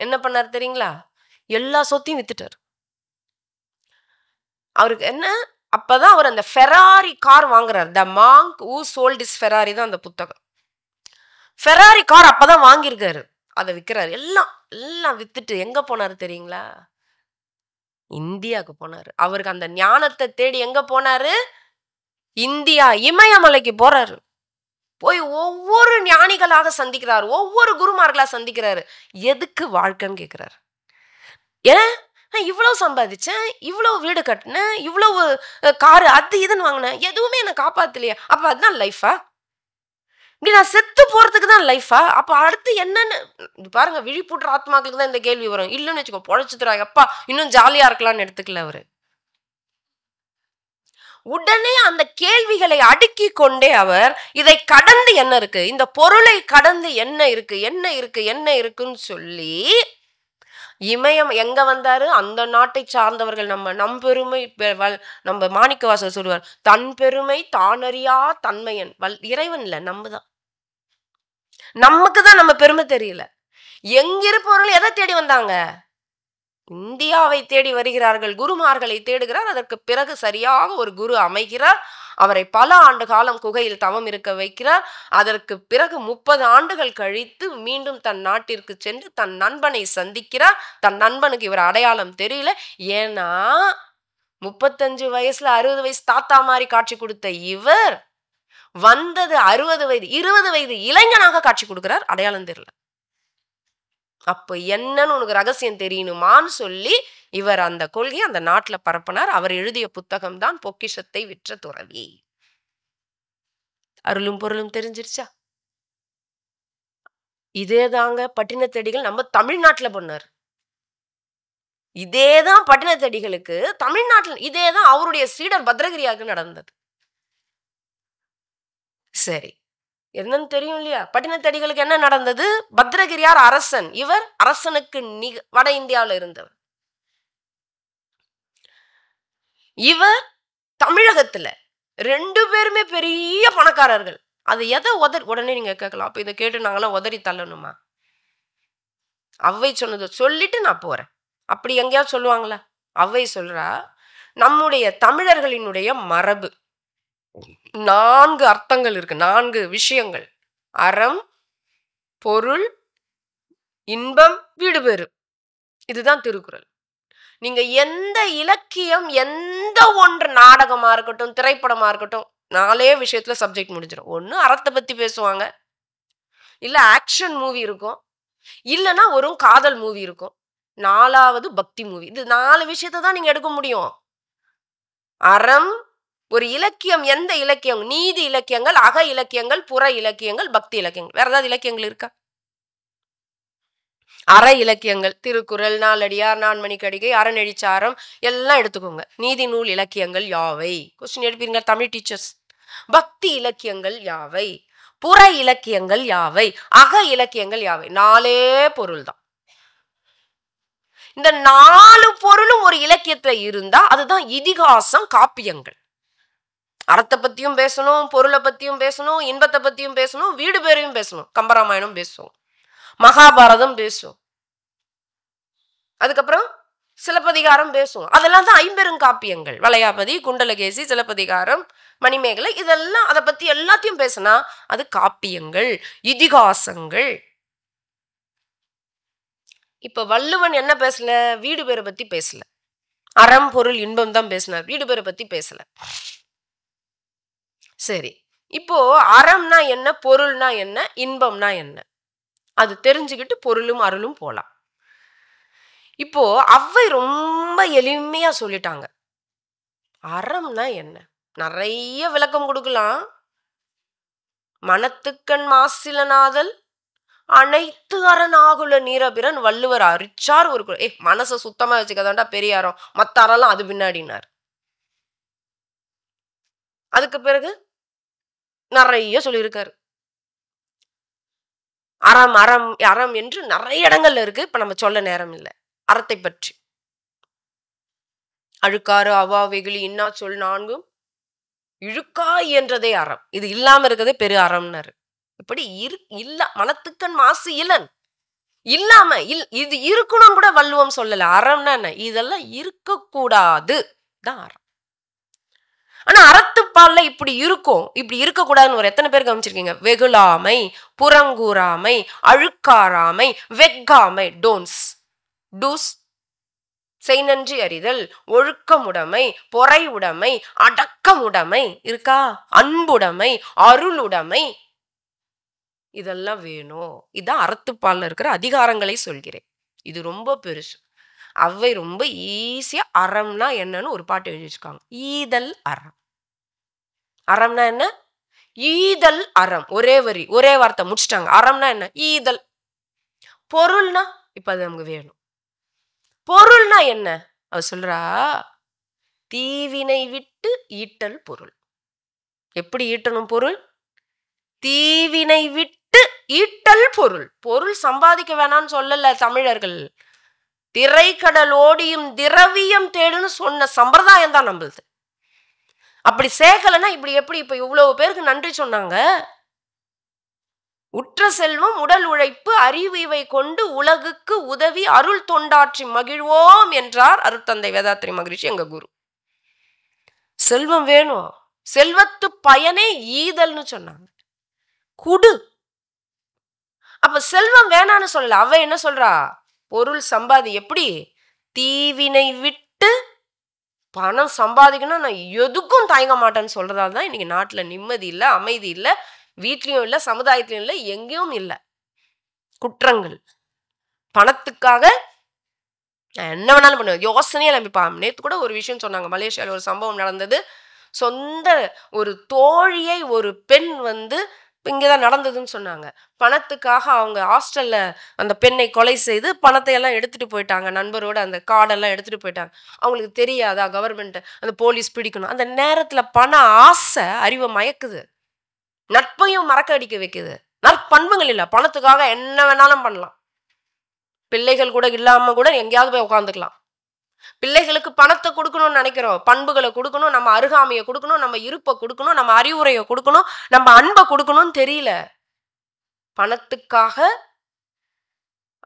S1: என்ன பண்ணாரு தெரியுங்களா? எல்லா சொத்தையும் வித்துட்டாரு. அவருக்கு என்ன, அப்பதான் அவர் அந்த ஃபெராரி கார் வாங்குறாரு. த Monk who sold his Ferrari தான் அந்த புத்தகம். ஃபெராரி கார் அப்பதான் வாங்கியிருக்காரு. அதை விற்கிறாரு. எல்லாம் எல்லாம் வித்துட்டு எங்க போனாரு தெரியுங்களா? இந்தியாவுக்கு போனாரு. அவருக்கு அந்த ஞானத்தை தேடி எங்க போனாரு? இந்தியா இமயமலைக்கு போறாரு. போய் ஒவ்வொரு ஞானிகளாக சந்திக்கிறார், ஒவ்வொரு குருமார்களா சந்திக்கிறாரு. எதுக்கு வாழ்க்கைன்னு கேட்கிறாரு. ஏன் இவ்வளவு சம்பாதிச்சேன், இவ்வளவு வீடு கட்டினேன், இவ்வளவு காரு அது இதுன்னு வாங்கினேன், எதுவுமே என்ன காப்பாத்தலையா? அப்ப அதுதான் லைஃபா? இப்படி நான் செத்து போறதுக்கு தான் லைஃபா? அப்ப அடுத்து என்னன்னு பாருங்க. விழிப்புற்ற ஆத்மாக்களுக்கு தான் இந்த கேள்வி வரும். இல்லைன்னு வச்சுக்கோ, பொழைச்சுத்துறா எப்பா இன்னும் ஜாலியா இருக்கலாம்னு எடுத்துக்கல அவரு. உடனே அந்த கேள்விகளை அடுக்கி கொண்டே அவர் இதை கடந்து என்ன இருக்கு, இந்த பொருளை கடந்து என்ன இருக்கு, என்ன இருக்கு, என்ன இருக்குன்னு சொல்லி இமயம் எங்க வந்தாரு? அந்த நாட்டை சார்ந்தவர்கள். நம் பெருமை நம்ம மாணிக்கவாசகர் சொல்லுவார், தன் பெருமை தானறியா தன்மையன். இறைவன் இல்ல, நம்மதான். நமக்கு தான் நம்ம பெருமை தெரியல. எங்கிருப்பவர்கள் எதை தேடி வந்தாங்க? இந்தியாவை தேடி வருகிறார்கள். குருமார்களை தேடுகிறார். அதற்கு பிறகு சரியாக ஒரு குரு அமைகிறார். அவரை பல ஆண்டு காலம் குகையில் தவம் இருக்க வைக்கிறார். அதற்கு பிறகு 30 ஆண்டுகள் கழித்து மீண்டும் தன் நாட்டிற்கு சென்று தன் நண்பனை சந்திக்கிறார். தன் நண்பனுக்கு இவர் அடையாளம் தெரியல. ஏன்னா 35 வயசுல 60 வயசு தாத்தா மாதிரி காட்சி கொடுத்த இவர் வந்தது 60 வயது 20 வயது இளைஞனாக காட்சி கொடுக்கிறார். அடையாளம் தெரியல. அப்ப என்னன்னு உனக்கு ரகசியம் தெரியணுமான்னு சொல்லி இவர் அந்த கொள்கையை அந்த நாட்டுல பரப்பினார். அவர் எழுதிய புத்தகம் தான் பொக்கிஷத்தை விற்ற துறவி. அருளும் பொருளும் தெரிஞ்சிருச்சா? இதேதாங்க பட்டினத்தடிகள் நம்ம தமிழ்நாட்டுல பண்ணார். இதேதான் பட்டினத்தடிகளுக்கு தமிழ்நாட்டில், இதேதான் அவருடைய சீடர் பத்ரகிரியாருக்கு நடந்தது. சரி, என்னன்னு தெரியும் இல்லையா? பட்டினத்தடிகளுக்கு என்ன நடந்தது? பத்ரகிரியார் அரசன். இவர் அரசனுக்கு வட இந்தியாவில் இருந்தவர். இவர் தமிழகத்துல 2 பேருமே பெரிய பணக்காரர்கள். அது எதை உடனே நீங்க கேட்கலாம், அப்ப இதை கேட்டு நாங்களாம் உதறி தள்ளணுமா? அவ்வை சொன்னதை சொல்லிட்டு நான் போறேன். அப்படி எங்கேயாவது சொல்லுவாங்களா? அவ்வை சொல்றா, நம்முடைய தமிழர்களினுடைய மரபு 4 அர்த்தங்கள் இருக்கு, 4 விஷயங்கள்: அறம், பொருள், இன்பம், வீடு பேறு. இதுதான் திருக்குறள். நீங்க எந்த இலக்கியம், எந்த ஒன்று, நாடகமா இருக்கட்டும், திரைப்படமா இருக்கட்டும், 4 விஷயத்துல சப்ஜெக்ட் முடிஞ்சிடும். ஒண்ணு அறத்தை பத்தி பேசுவாங்க, இல்ல ஆக்ஷன் மூவி இருக்கும், இல்லைன்னா ஒரு காதல் மூவி இருக்கும், 4வது பக்தி மூவி. இது 4 விஷயத்தை தான் நீங்க எடுக்க முடியும். அறம் ஒரு இலக்கியம். எந்த இலக்கியம்? நீதி இலக்கியங்கள், அக இலக்கியங்கள், புற இலக்கியங்கள், பக்தி இலக்கியங்கள். வேற ஏதாவது இலக்கியங்கள் இருக்கா? அற இலக்கியங்கள் திருக்குறள், நாலடியார், நான்மணிக்கடிகை, அறநெறிச்சாரம் எல்லாம் எடுத்துக்கோங்க. நீதி நூல் இலக்கியங்கள் யாவை? கொஸ்டின் எடுப்பீங்க தமிழ் டீச்சர்ஸ். பக்தி இலக்கியங்கள் யாவை? புற இலக்கியங்கள் யாவை? அக இலக்கியங்கள் யாவை? 4 பொருள் தான். இந்த 4 பொருளும் ஒரு இலக்கியத்துல இருந்தா அதுதான் இதிகாசம், காப்பியங்கள். அறத்தை பத்தியும் பேசணும், பொருளை பத்தியும் பேசணும், இன்பத்தை பத்தியும் பேசணும், வீடு பேரையும் பேசணும். கம்பராமாயணம் பேசுவோம், மகாபாரதம் பேசுவோம், அதுக்கப்புறம் சிலப்பதிகாரம் பேசுவோம். அதெல்லாம் தான் 50 காப்பியங்கள். வளையாபதி, குண்டலகேசி, சிலப்பதிகாரம், மணிமேகலை, இதெல்லாம் அதை பத்தி எல்லாத்தையும் பேசினா அது காப்பியங்கள், இதிகாசங்கள். இப்ப வள்ளுவன் என்ன பேசல? வீடு பேரை பத்தி பேசல. அறம், பொருள், இன்பம் தான் பேசினார். வீடு பேரை பத்தி பேசல. சரி, இப்போ அறம்னா என்ன, பொருள்னா என்ன, இன்பம்னா என்ன, அது தெரிஞ்சுக்கிட்டு பொருளும் அருளும் போலாம். இப்போ அவ்வை ரொம்ப எளிமையா சொல்லிட்டாங்க. அறம்னா என்ன? நிறைய விளக்கம் கொடுக்கலாம். மனத்துக்கண் மாசிலனாதல் அனைத்து அரணாகுல நீரபிரன் வள்ளுவர் அரிச்சார் ஒரு மனசை சுத்தமா வச்சுக்கதாண்டா பெரிய அறம், மத்த அறம்லாம் அது பின்னாடினார். அதுக்கு பிறகு நிறைய சொல்லியிருக்காரு. அறம் அறம் அறம் என்று நிறைய இடங்கள்ல இருக்கு. இப்ப நம்ம சொல்ல நேரம் இல்லை அறத்தை பற்றி. அழுக்காறு, அவா, வெகுளி, இன்னா சொல் 4 இழுக்கா என்றதே அறம். இது இல்லாம இருக்கதே பெரு அறம்னாரு. இப்படி இல்ல மனத்துக்கண் மாசு இலன் இல்லாம இது இருக்கணும் கூட வள்ளுவம் சொல்லல. அறம்னா என்ன? இதெல்லாம் இருக்கக்கூடாது தான் அறம். ஆனா அறத்துப்பால்ல இப்படி இருக்கும், இப்படி இருக்கக்கூடாதுன்னு ஒரு எத்தனை பேர் கவனிச்சிருக்கீங்க? வெகுளாமை, புறங்கூறாமை, அழுக்காராமை, வெக்காமை, டோன்ஸ், டூஸ், செய்நன்றி அறிதல், ஒழுக்கமுடைமை, பொறை உடைமை, அடக்கமுடைமை இருக்கா? அன்புடைமை, அருளுடைமை, இதெல்லாம் வேணும். இதான் அறத்துப்பால்ல இருக்கிற அதிகாரங்களை சொல்கிறேன். இது ரொம்ப பெருசு. அவை ரொம்ப ஈஸியா அறம்னா என்னன்னு ஒரு பாட்டு எழுதி வச்சிருக்காங்க. ஈதல் அறம். அறம்னா என்ன? ஈதல் அறம். ஒரே வரி, ஒரே வார்த்தை முடிச்சிட்டாங்க. அறம்னா என்ன? ஈதல். பொருள்னா இப்ப அது நமக்கு வேணும். பொருள்னா என்ன? அவ சொல்றா, தீவினை விட்டு ஈட்டல் பொருள். எப்படி ஈட்டணும் பொருள்? தீவினை விட்டு ஈட்டல் பொருள். பொருள் சம்பாதிக்க வேணாம்னு சொல்லல தமிழர்கள். திரைக்கடல் ஓடியும் திரவியம் தேடுன்னு சொன்ன சம்பிரதாயம் தான் நம்மளுது. அப்படி சேர்க்கலன்னா இப்படி எப்படி இப்ப இவ்வளவு பேருக்கு நன்றி சொன்னாங்க? உற்ற செல்வம் உடல் உழைப்பு அறிவு இவை கொண்டு உலகுக்கு உதவி அருள் தொண்டாற்றி மகிழ்வோம் என்றார் அருட்தந்தை வேதாத்ரி மகரிஷி, எங்க குரு. செல்வம் வேணும், செல்வத்து பயனே ஈதல்னு சொன்னாங்க. குடு. அப்ப செல்வம் வேணான்னு சொல்லல. அவ என்ன சொல்றா? பொருள் சம்பாதி. எப்படி? தீவினை விட்டு பணம் சம்பாதிக்கணும், நான் எதுக்கும் தயங்க மாட்டேன்னு சொல்றதால தான் இன்னைக்கு நாட்டுல நிம்மதி இல்லை, அமைதி இல்லை, வீட்லயும் இல்லை, சமுதாயத்திலும் இல்லை, எங்கேயும் இல்லை. குற்றங்கள். பணத்துக்காக என்ன வேணாலும் பண்ணுவேன், யோசனையே நம்பிப்பா. நேற்று கூட ஒரு விஷயம் சொன்னாங்க, மலேசியாவில் ஒரு சம்பவம் நடந்தது. சொந்த ஒரு தோழியை ஒரு பெண் இங்கேதான் நடந்ததுன்னு சொன்னாங்க. பணத்துக்காக அவங்க ஹாஸ்டல்ல அந்த பெண்ணை கொலை செய்து பணத்தை எல்லாம் எடுத்துட்டு போயிட்டாங்க. நண்பரோட அந்த கார்டெல்லாம் எடுத்துட்டு போயிட்டாங்க. அவங்களுக்கு தெரியாதா கவர்மெண்ட் அந்த போலீஸ் பிடிக்கணும்? அந்த நேரத்துல பண ஆசை அறிவை மயக்குது, நட்பையும் மறக்க அடிக்க வைக்குது. நற்பண்புகள் இல்லை, பணத்துக்காக என்ன வேணாலும் பண்ணலாம். பிள்ளைகள் கூட இல்லாம கூட எங்கேயாவது போய் உட்காந்துக்கலாம். பிள்ளைகளுக்கு பணத்தை கொடுக்கணும்னு நினைக்கிறோம், பண்புகளை கொடுக்கணும், நம்ம அருகாமையை கொடுக்கணும், நம்ம இருப்பை கொடுக்கணும், நம்ம அறிவுரையை கொடுக்கணும், நம்ம அன்பை கொடுக்கணும்னு தெரியல. பணத்துக்காக.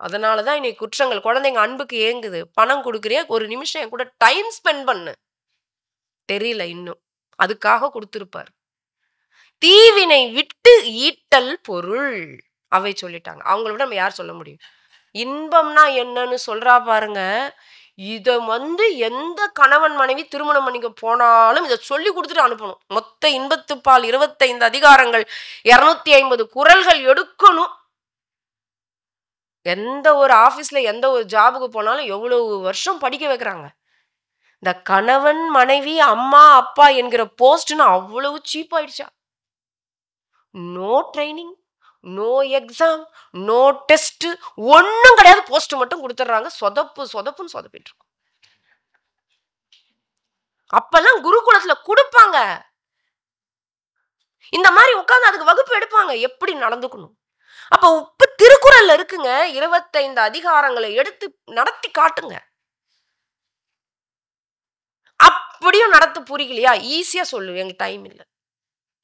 S1: அதனாலதான் இன்னைக்கு குற்றங்கள். குழந்தைங்க அன்புக்கு ஏங்குது. பணம் கொடுக்குறிய, ஒரு நிமிஷம் என் கூட டைம் ஸ்பெண்ட் பண்ணு. தெரியல இன்னும். அதுக்காக கொடுத்திருப்பார். தீவினை விட்டு ஈட்டல் பொருள். அவை சொல்லிட்டாங்க. அவங்கள விட நம்ம யார் சொல்ல முடியும்? இன்பம்னா என்னன்னு சொல்றா பாருங்க. இத எந்த கணவன் மனைவி திருமணம் பண்ணிக்க போனாலும் இதை சொல்லி கொடுத்துட்டு அனுப்பணும். மொத்த இன்பத்துப்பால் 25 அதிகாரங்கள், 250 குறள்கள் எடுக்கணும். எந்த ஒரு ஆபீஸ்ல எந்த ஒரு ஜாபுக்கு போனாலும் எவ்வளவு வருஷம் படிக்க வைக்கிறாங்க. இந்த கணவன் மனைவி அம்மா அப்பா என்கிற போஸ்ட்னு அவ்வளவு சீப் ஆயிடுச்சா? No training, no exam, no test, ஒன்னும் கிடையாது. போஸ்ட் மட்டும் கொடுத்துட்றாங்க. சொதப்புன்னு சொதப்பிட்டு இருக்கும். அப்பெல்லாம் குருகுலத்துல கொடுப்பாங்க. இந்த மாதிரி உட்கார்ந்து அதுக்கு வகுப்பு எடுப்பாங்க, எப்படி நடந்துக்கணும். அப்ப இப்ப திருக்குறள்ல இருக்குங்க, 25 அதிகாரங்களை எடுத்து நடத்தி காட்டுங்க. அப்படியும் நடத்த புரியலையா? ஈஸியா சொல்லு, எங்க டைம் இல்லை.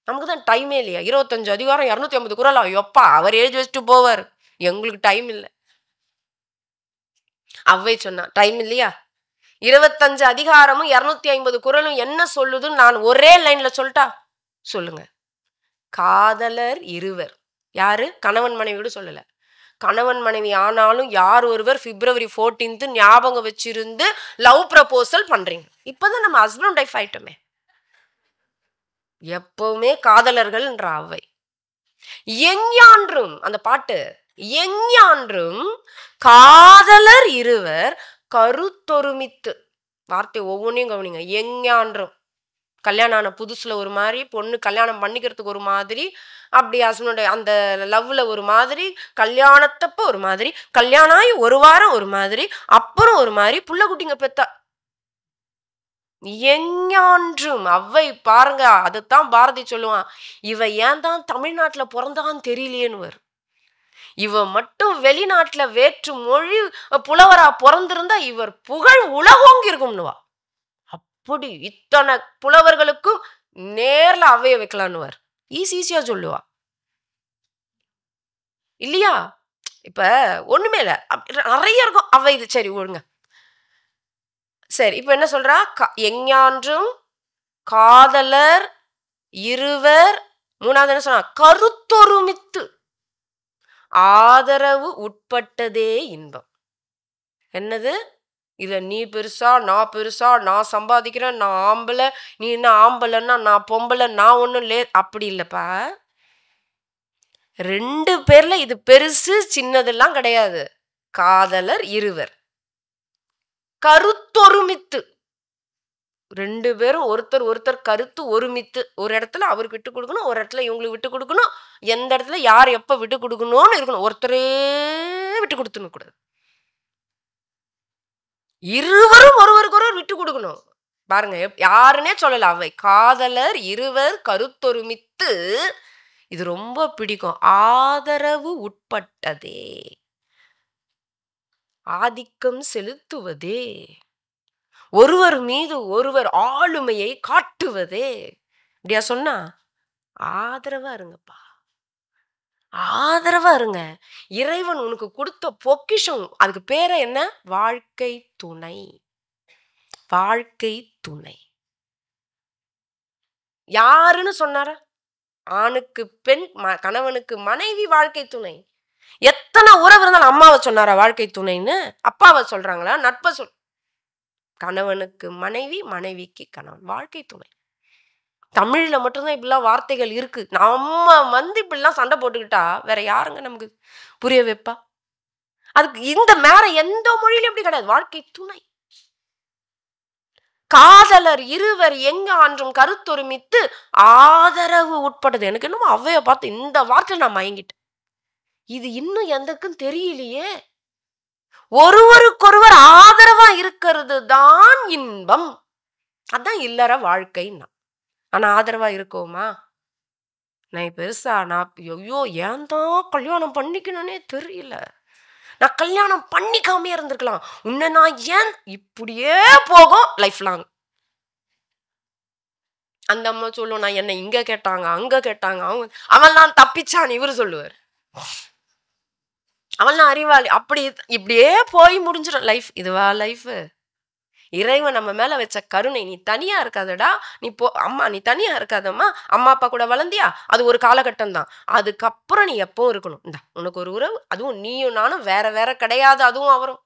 S1: நமக்கு தான் டைமே இல்லையா? 25 அதிகாரம் 250 குறள். எப்பா அவர் எழுதி வச்சுட்டு போவார், எங்களுக்கு டைம் இல்லை. அவ்வை சொன்னா டைம் இல்லையா? 25 அதிகாரமும் 250 குறளும் என்ன சொல்லுதுன்னு நான் ஒரே லைன்ல சொல்லிட்டா? சொல்லுங்க. காதலர் இருவர். யாரு? கணவன் மனைவியோடு சொல்லல. கணவன் மனைவி ஆனாலும் யார் ஒருவர் February 14 ஞாபகம் வச்சிருந்து லவ் ப்ரப்போசல் பண்றீங்க. இப்பதான் நம்ம ஹஸ்பண்ட் ஒய்ஃப் ஆயிட்டோமே. எப்பவுமே காதலர்கள் என்ற அவை. எஞ்ஞான்றும் அந்த பாட்டு, எஞ்ஞான்றும் காதலர் இருவர் கருத்தொருமித்து. வார்த்தை ஒவ்வொன்றையும் கவனிங்க. எஞ்ஞான்றும். கல்யாணம் ஆன புதுசுல ஒரு மாதிரி, பொண்ணு கல்யாணம் பண்ணிக்கிறதுக்கு ஒரு மாதிரி, அப்படி ஹஸ்பண்ட் அந்த லவ்ல ஒரு மாதிரி, கல்யாணத்தப்ப ஒரு மாதிரி, கல்யாணம் ஆகி ஒரு வாரம் ஒரு மாதிரி, அப்புறம் ஒரு மாதிரி, புள்ள குட்டிங்க பெத்தா. எஞ்ஞான்றும். அவ்வை பாருங்க, அதுதான் பாரதி சொல்லுவான், இவ ஏன் தான் தமிழ்நாட்டுல பிறந்தான்னு தெரியலையேன்னு. இவ மட்டும் வெளிநாட்டுல வேற்று மொழி புலவரா பிறந்திருந்தா இவர் புகழ் உலகோங்கி இருக்கும்னுவா. அப்படி இத்தனை புலவர்களுக்கும் நேர்ல அவைய வைக்கலான்னுவார். ஈஸியா சொல்லுவா இல்லையா? இப்ப ஒண்ணுமே இல்ல. நிறைய இருக்கும் அவை. இது சரி ஒழுங்க. சரி இப்ப என்ன சொல்றா? எஞ்ஞான்றும் காதலர் இருவர், மூணாவது என்ன சொன்னா? கருத்தொருமித்து ஆதரவு உட்பட்டதே இன்பம். என்னது? இதுல நீ பெருசா, நான் பெருசா, நான் சம்பாதிக்கிறேன், நான் ஆம்பளை, நீ என்ன ஆம்பளைன்னா நான் பொம்பளை, நான் ஒண்ணும் அப்படி இல்லப்பா. 2 பேர்ல இது பெருசு சின்னதெல்லாம் கிடையாது. காதலர் இருவர் கருத்தொருமித்து, 2 பேரும் ஒருத்தர் ஒருத்தர் கருத்து ஒருமித்து. ஒரு இடத்துல அவருக்கு விட்டு கொடுக்கணும், ஒரு இடத்துல இவங்களுக்கு விட்டு கொடுக்கணும். எந்த இடத்துல யார் எப்ப விட்டு கொடுக்கணும்னு இருக்கணும். ஒருத்தரே விட்டு கொடுத்துன்னு கூடாது. இருவரும் ஒருவருக்கு ஒருவர் விட்டு கொடுக்கணும். பாருங்க, யாருன்னே சொல்லல அவை. காதலர் இருவர் கருத்தொருமித்து, இது ரொம்ப பிடிக்கும். ஆதரவு உட்பட்டதே, ஆதிக்கம் செலுத்துவதே, ஒருவர் மீது ஒருவர் ஆளுமையை காட்டுவதே. இப்படியா சொன்னா? ஆதரவா இருங்கப்பா, ஆதரவா இருங்க. இறைவன் உனக்கு கொடுத்த பொக்கிஷம். அதுக்கு பேர என்ன? வாழ்க்கை துணை. வாழ்க்கை துணை யாருன்னு சொன்னாரா? ஆணுக்கு பெண், கணவனுக்கு மனைவி வாழ்க்கை துணை. எத்தனை உறவு இருந்தாலும் அம்மாவை சொன்னாரா வாழ்க்கை துணைன்னு? அப்பாவை சொல்றாங்களா? நட்பை கணவனுக்கு மனைவி, மனைவிக்கு கணவன், வாழ்க்கை துணை. தமிழ்ல மட்டும்தான் இப்படிலாம் வார்த்தைகள் இருக்கு. நம்ம இப்படிலாம் சண்டை போட்டுக்கிட்டா வேற யாருங்க நமக்கு புரிய வைப்பா? அதுக்கு இந்த மேல எந்த மொழியிலும் எப்படி கிடையாது. வாழ்க்கை துணை. காதலர் இருவர் எஞ்ஞான்றும் கருத்தொருமித்து ஆதரவு உட்பட்டது. எனக்கு என்னமோ அவைய பார்த்து இந்த வார்த்தையில நான் மயங்கிட்டேன். இது இன்னும் எந்தக்கும் தெரியலையே. ஒருவருக்கொருவர் ஆதரவா இருக்கிறது தான் இன்பம். அதான் இல்லற வாழ்க்கைன்னா. ஆனா ஆதரவா இருக்கோமா? நான் பெருசா, நான் ஐயோ ஏன் தான் கல்யாணம் பண்ணிக்கணும்னே தெரியல, நான் கல்யாணம் பண்ணிக்காமே இருந்திருக்கலாம், உன்னை நான் ஏன், இப்படியே போகும் லைஃப் லாங். அந்த அம்மா சொல்லும், நான் என்ன இங்க கேட்டாங்க அங்க கேட்டாங்க, அவங்க அவன்லாம் தப்பிச்சான் இவரு சொல்லுவார், அவன்லாம் அறிவாளி. அப்படி இப்படியே போய் முடிஞ்சிடும் லைஃப். இதுவா லைஃப்? இறைவன் நம்ம மேல வச்ச கருணை. நீ தனியா இருக்காதடா, நீ அம்மா நீ தனியா இருக்காதம்மா, அம்மா அப்பா கூட வளர்ந்தியா, அது ஒரு காலகட்டம் தான். அதுக்கப்புறம் நீ எப்பவும் இருக்கணும். இந்த உனக்கு ஒரு உறவு, அதுவும் நீயும் நானும் வேற வேற கிடையாது, அதுவும் அவரும்.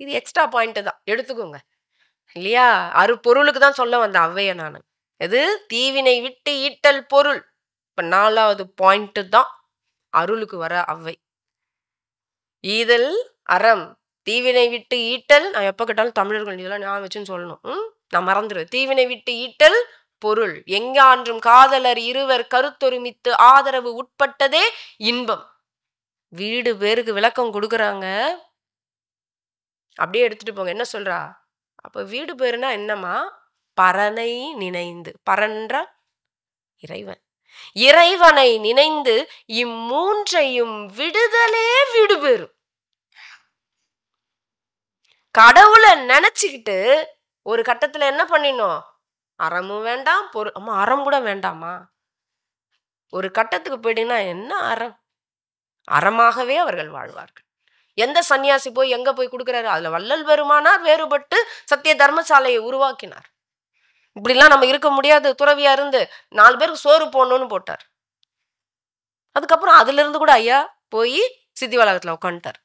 S1: இது எக்ஸ்ட்ரா பாயிண்ட் தான், எடுத்துக்கோங்க இல்லையா? பொருளுக்கு தான் சொல்ல வந்த அவ்வைய நானு. எது? தீவினை விட்டு ஈட்டல் பொருள். இப்ப 4வது பாயிண்ட் தான் அருளுக்கு வர அவ்வை. ஈதல் அறம், தீவினை விட்டு ஈட்டல். நான் எப்ப கேட்டாலும் தமிழர்கள் இதெல்லாம் ஞாபகம் வச்சுன்னு சொல்லணும். நான் மறந்துடுவேன். தீவினை விட்டு ஈட்டல் பொருள், எஞ்ஞான்றும் காதலர் இருவர் கருத்தொருமித்து ஆதரவு உட்பட்டதே இன்பம். வீடு பேருக்கு விளக்கம் கொடுக்குறாங்க. அப்படியே எடுத்துட்டு போங்க. என்ன சொல்றா? அப்ப வீடு பேருனா என்னமா? பரனை நினைந்து. பரன்ற இறைவன். இறைவனை நினைந்து இம்மூன்றையும் விடுதலே வீடு பேரும். கடவுளை நினைச்சுக்கிட்டு ஒரு கட்டத்துல என்ன பண்ணினோம்? அறமும் வேண்டாம், அம்மா அறம் கூட வேண்டாமா? ஒரு கட்டத்துக்கு போயிட்டீங்கன்னா என்ன அறம்? அறமாகவே அவர்கள் வாழ்வார்கள். எந்த சன்னியாசி போய் எங்க போய் கொடுக்கிறாரு? அதுல வள்ளல் பெருமானார் வேறுபட்டு சத்திய தர்மசாலையை உருவாக்கினார். இப்படிலாம் நம்ம இருக்க முடியாது, துறவியா இருந்து 4 பேருக்கு சோறு போடணும்னு போட்டார். அதுக்கப்புறம் அதுல இருந்து கூட ஐயா போய் சித்தி வளாகத்துல உட்காந்துட்டார்.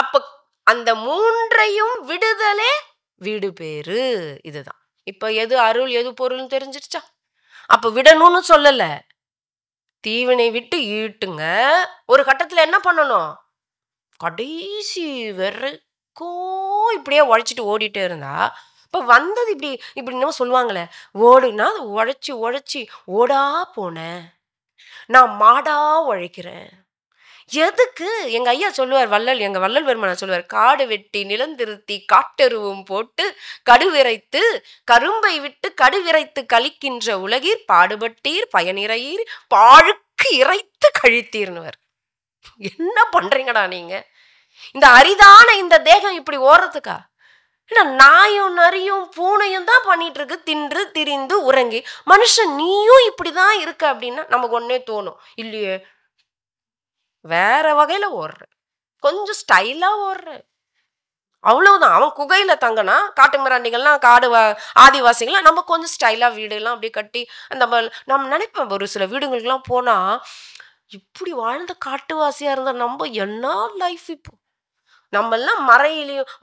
S1: அப்ப அந்த 3ஐயும் விடுதலே வீடு பேரு. இதுதான். இப்ப எது அருள் எது பொருள்னு தெரிஞ்சிருச்சா? அப்ப விடணும்னு சொல்லல, தீவினை விட்டு ஈட்டுங்க. ஒரு கட்டத்துல என்ன பண்ணணும்? கடைசி வரைக்கும் இப்படியே உழைச்சிட்டு ஓடிட்டே இருந்தா, இப்ப வந்தது இப்படி இன்னும் சொல்லுவாங்களே, ஓடுனா உழைச்சி உழைச்சி ஓடா போனேன், நான் மாடா உழைக்கிறேன். எதுக்கு? எங்க ஐயா சொல்லுவார், எங்க வள்ளல் பெருமானார் சொல்லுவார், காடு வெட்டி நிலந்திருத்தி காட்டெருவும் போட்டு கடுவிரைத்து கரும்பை விட்டு கடுவிரைத்து கழிக்கின்ற உலகீர் பாடுபட்டீர் பயனிறையீர் பாழுக்கு இறைத்து கழித்தீர்னுவர். என்ன பண்றீங்கடா நீங்க? இந்த அரிதான இந்த தேகம் இப்படி ஓடுறதுக்கா? ஏன்னா நாயும் நரியும் பூனையும் தான் பண்ணிட்டு இருக்கு, தின்று திரிந்து உறங்கி. மனுஷன் நீயும் இப்படிதான் இருக்க அப்படின்னா நமக்கு ஒன்னே தோணும், இல்லையே வேற வகையில ஓடுற, கொஞ்சம் ஸ்டைலா ஓடுற, அவ்வளவுதான். அவன் குகையில தங்கினா காட்டு மிராண்டிகள்லாம் ஆதிவாசிகள்லாம் நம்ம கொஞ்சம் ஸ்டைலா வீடு எல்லாம் அப்படியே கட்டி அந்த நம்ம நினைப்போம். ஒரு சில வீடுகளுக்கெல்லாம் போனா இப்படி வாழ்ந்த காட்டுவாசியா இருந்தா நம்ம என்ன லைஃப் இப்போ. நம்ம எல்லாம்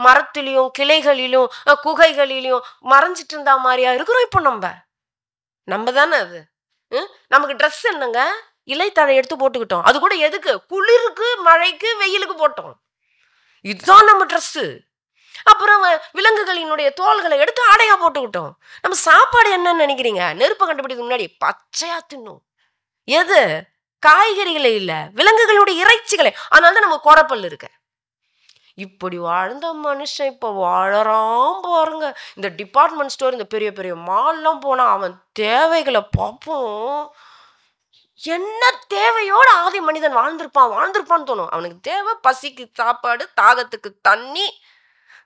S1: மரத்திலையும் கிளைகளிலும் குகைகளிலும் மறைஞ்சிட்டு இருந்தா மாதிரியா இருக்கிறோம் இப்போ. நம்ம தானே அது. நமக்கு ட்ரெஸ் என்னங்க, இலைத்தழை எடுத்து போட்டுக்கிட்டோம். அது கூட எதுக்கு? குளிருக்கு, மழைக்கு, வெயிலுக்கு போட்டோம். இதுதான் நம்ம ட்ரெஸ். அப்புறம் விலங்குகளினுடைய தோள்களை எடுத்து ஆடையா போட்டுக்கிட்டோம். நம்ம சாப்பாடு என்னன்னு நினைக்கிறீங்க? நெருப்பை கண்டுபிடிக்கிறதுக்கு முன்னாடி பச்சையா தின்னும். எது? காய்கறிகளே இல்ல, விலங்குகளுடைய இறைச்சிகளை. அதனால நம்ம கோரப்பல் இருக்கு. இப்படி வாழ்ந்த மனுஷன் இப்ப வாழறான் பாருங்க. இந்த டிபார்ட்மெண்ட் ஸ்டோர், இந்த பெரிய பெரிய மால்லாம் போனா அவன் தேவைகளை பார்ப்போம். என்ன தேவையோட ஆதி மனிதன் வாழ்ந்திருப்பான்னு தோணும். அவனுக்கு தேவை பசிக்கு சாப்பாடு, தாகத்துக்கு தண்ணி,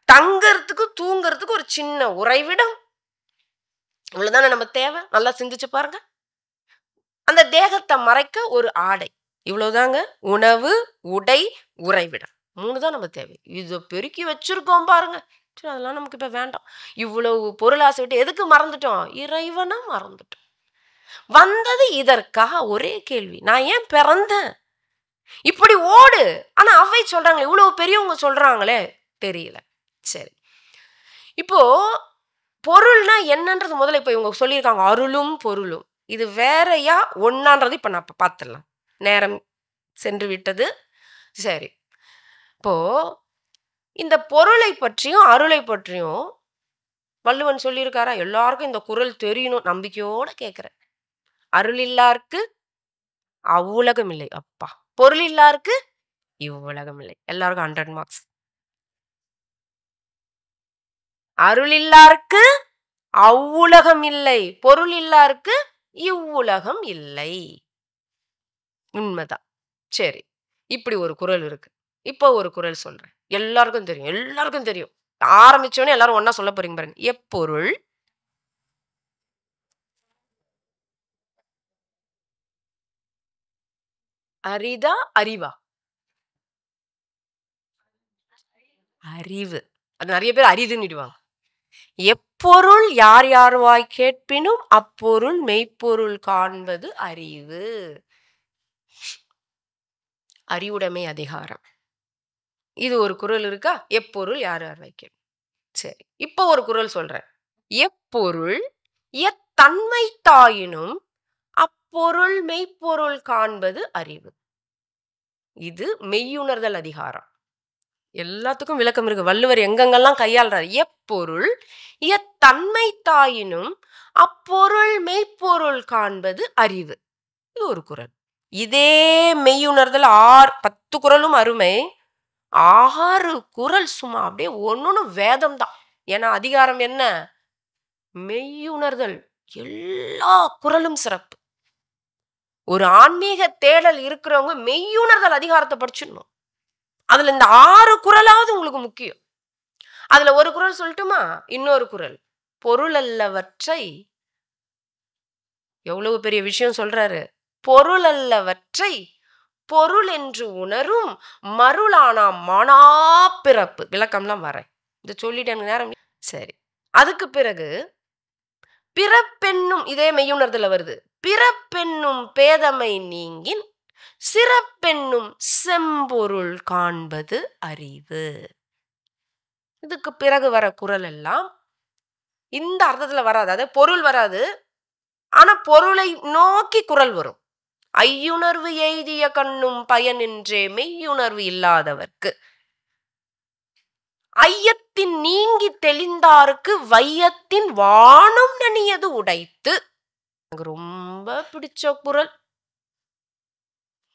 S1: தங்கறதுக்கு தூங்கறதுக்கு ஒரு சின்ன உறைவிடம். இவ்வளவுதானே நம்ம தேவை. நல்லா சிந்திச்சு பாருங்க. அந்த தேகத்தை மறைக்க ஒரு ஆடை, இவ்வளவுதாங்க. உணவு, உடை, உறைவிடம், 3 தான் நம்ம தேவை. இதை பெருக்கி வச்சிருக்கோம் பாருங்க. சரி, அதெல்லாம் நமக்கு இப்ப வேண்டாம். இவ்வளவு பொருளாசை விட்டு எதுக்கு மறந்துட்டோம்? இறைவனா மறந்துட்டோம். வந்தது இதற்காக. ஒரே கேள்வி, நான் ஏன் பிறந்தேன்? இப்படி ஓடு. ஆனா அவை சொல்றாங்களே, இவ்வளவு பெரியவங்க சொல்றாங்களே, தெரியல. சரி, இப்போ பொருள்னா என்னன்றது முதல்ல இப்ப இவங்க சொல்லியிருக்காங்க. அருளும் பொருளும் இது வேறையா ஒன்னான்றது இப்ப நான் பார்த்துடலாம். நேரம் சென்று விட்டது. சரி, இப்போ இந்த பொருளை பற்றியும் அருளை பற்றியும் வள்ளுவன் சொல்லியிருக்காரா? எல்லாருக்கும் இந்த குறள் தெரியணும் நம்பிக்கையோட கேட்கிறேன். அருள் இல்லாருக்கு அவ்வுலகம் இல்லை. அப்பா, பொருள் இல்லாருக்கு இவ்வுலகம் இல்லை. எல்லாருக்கும் 100 மார்க்ஸ். அருள் இல்லாருக்கு அவ்வுலகம் இல்லை, பொருள் இல்லாருக்கு இவ்வுலகம் இல்லை. உண்மைதான். சரி, இப்படி ஒரு குறள் இருக்கு. இப்போ ஒரு குறள் சொல்றேன். எல்லாருக்கும் தெரியும், எல்லாருக்கும் தெரியும். ஆரம்பிச்சோடனே எல்லாரும் ஒன்னா சொல்ல போறீங்க பாருங்க. எப்பொருள் அரிதா அறிவா? அறிவு. அது நிறைய பேர் அரிதுன்னுடுவாங்க. எப்பொருள் யார் யார்வாய் கேட்பினும் அப்பொருள் மெய்ப்பொருள் காண்பது அறிவு. அறிவுடைமை அதிகாரம். இது ஒரு குறள் இருக்கா? எப்பொருள் யார் யார்வாய் கேட்பினும். சரி, இப்போ ஒரு குறள் சொல்றேன். எப்பொருள் எத்தன்மை தாயினும் அப்பொருள் மெய்ப்பொருள் காண்பது அறிவு. இது மெய்யுணர்தல் அதிகாரம். எல்லாத்துக்கும் விளக்கம் இருக்கு. வள்ளுவர் எங்கெங்கெல்லாம் கையாள்றாரு. எப்பொருள் எத்தன்மை தாயினும் அப்பொருள் மெய்ப்பொருள் காண்பது அறிவு. இது ஒரு குறள். இதே மெய்யுணர்தல் 10 குறளும் அருமை. 6 குறள் சும்மா அப்படியே ஒன்னொன்னு வேதம் தான். ஏன்னா அதிகாரம் என்ன? மெய்யுணர்தல். எல்லா குறளும் சிறப்பு. ஒரு ஆன்மீக தேடல் இருக்கிறவங்க மெய்யுணர்தல் அதிகாரத்தை படிச்சிடணும். அதுல இந்த 6 குறளாவது உங்களுக்கு முக்கியம். அதுல ஒரு குறள் சொல்லட்டுமா? இன்னொரு குறள், பொருள் அல்லவற்றை, எவ்வளவு பெரிய விஷயம் சொல்றாரு. பொருள் அல்லவற்றை பொருள் என்று உணரும் மருளானா மானா பிறப்பு. விளக்கம்லாம் வரேன், இது சொல்லிட்டு எனக்கு நேரம். சரி, அதுக்கு பிறகு பிறப்பென்னும், இதே மெய்யுணர்தல வருது. பிறப்பென்னும் பேதமை நீங்கின் சிறப்பென்னும் செம்பொருள் காண்பது அறிவு. இதுக்கு பிறகு வர குறள் எல்லாம் இந்த அர்த்தத்துல வராது. அதாவது பொருள் வராது, ஆனா பொருளை நோக்கி குறள் வரும். ஐயுணர்வு எய்திய கண்ணும் பயனின்றே மெய்யுணர்வு இல்லாதவர்க்கு, ஐயத்தின் நீங்கி தெளிந்தாருக்கு வையத்தின் வானம் நனியது உடைத்து. எனக்கு ரொம்ப பிடிச்ச குறள்,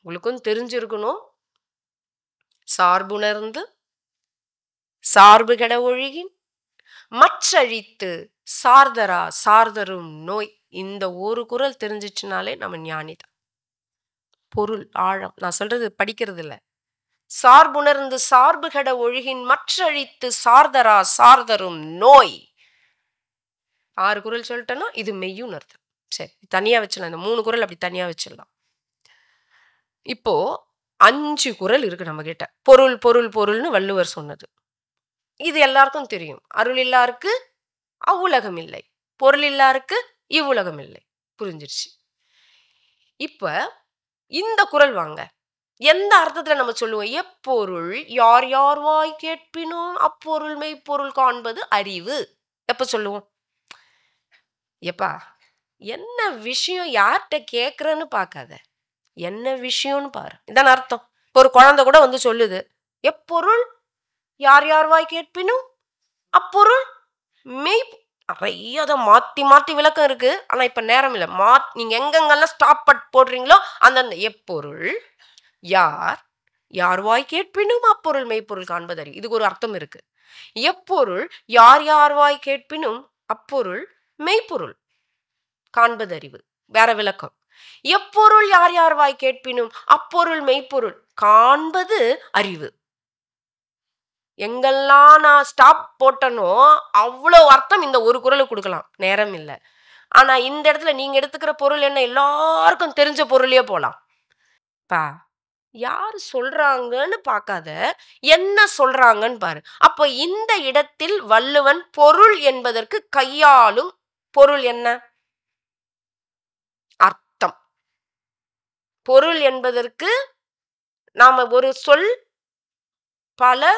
S1: உங்களுக்கும் தெரிஞ்சிருக்கணும். சார்புணர்ந்து சார்பு கெட ஒழுகின் மற்றழித்து சார்தரா சார்தரும் நோய். இந்த ஒரு குறள் தெரிஞ்சிச்சுனாலே நம்ம ஞானிதான். பொருள் ஆழம். நான் சொல்றது படிக்கிறது இல்ல, சார்புணர்ந்து சார்பு கெட ஒழுகின் மற்றழித்து சார்தரா சார்தரும் நோய். 6 குறள் சொல்லிட்டேன்னா இது மெய்யுணர்தல். சரி, தனியா வச்சிடலாம். இந்த 3 குறள் அப்படி தனியா வச்சிடலாம். இப்போ 5 குறள் இருக்கு நம்ம கிட்ட. பொருள் பொருள் பொருள்னு வள்ளுவர் சொன்னது இது எல்லாருக்கும் தெரியும். அருள் இல்லாருக்கு அவ்வுலகம் இல்லை, பொருள் இல்லாருக்கு இவ்வுலகம் இல்லை. புரிஞ்சிருச்சு. இப்ப இந்த குறள் வாங்க, எந்த அர்த்தத்துல நம்ம சொல்லுவோம்? எப்பொருள் யார் யார் வாய் கேட்பினும் அப்பொருள் மெய்ப்பொருள் காண்பது அறிவு. எப்ப சொல்லுவோம்? எப்பா என்ன விஷயம் யார்கிட்ட கேட்கறன்னு பார்க்காத, என்ன விஷயம்னு பாரு. இதான் அர்த்தம். ஒரு குழந்தை கூட வந்து சொல்லுது, எப்பொருள் யார் யார் வாய் கேட்பினும் அப்பொருள் மெய். நிறைய அதை மாத்தி மாத்தி விளக்கம் இருக்கு. ஆனா இப்ப நேரம் இல்லை. நீங்க எங்கெங்கெல்லாம் ஸ்டாப் போடுறீங்களோ அந்தந்த எப்பொருள் யார் யார் வாய் கேட்பினும் அப்பொருள் மெய்ப்பொருள் காண்பது அறிவு. இதுக்கு ஒரு அர்த்தம் இருக்கு. எப்பொருள் யார் யார் வாய் கேட்பினும் அப்பொருள் மெய்ப்பொருள் காண்பது அறிவு. வேற விளக்கம். எப்பொருள் யார் யார் வாய் கேட்பினும் அப்பொருள் மெய்ப்பொருள் காண்பது அறிவு. எங்கெல்லாம் நான் ஸ்டாப் போட்டனோ அவ்வளோ அர்த்தம் இந்த ஒரு குறளுக்கு கொடுக்கலாம். நேரம் இல்லை. ஆனா இந்த இடத்துல நீங்க எடுத்துக்கிற பொருள் என்ன? எல்லாருக்கும் தெரிஞ்ச பொருளே போலாம். பா யாரு சொல்றாங்கன்னு பார்க்காத, என்ன சொல்றாங்கன்னு பாரு. அப்ப இந்த இடத்தில் வள்ளுவன் பொருள் என்பதற்கு கையாளும் பொருள் என்ன? அர்த்தம். பொருள் என்பதற்கு நாம ஒரு சொல் பல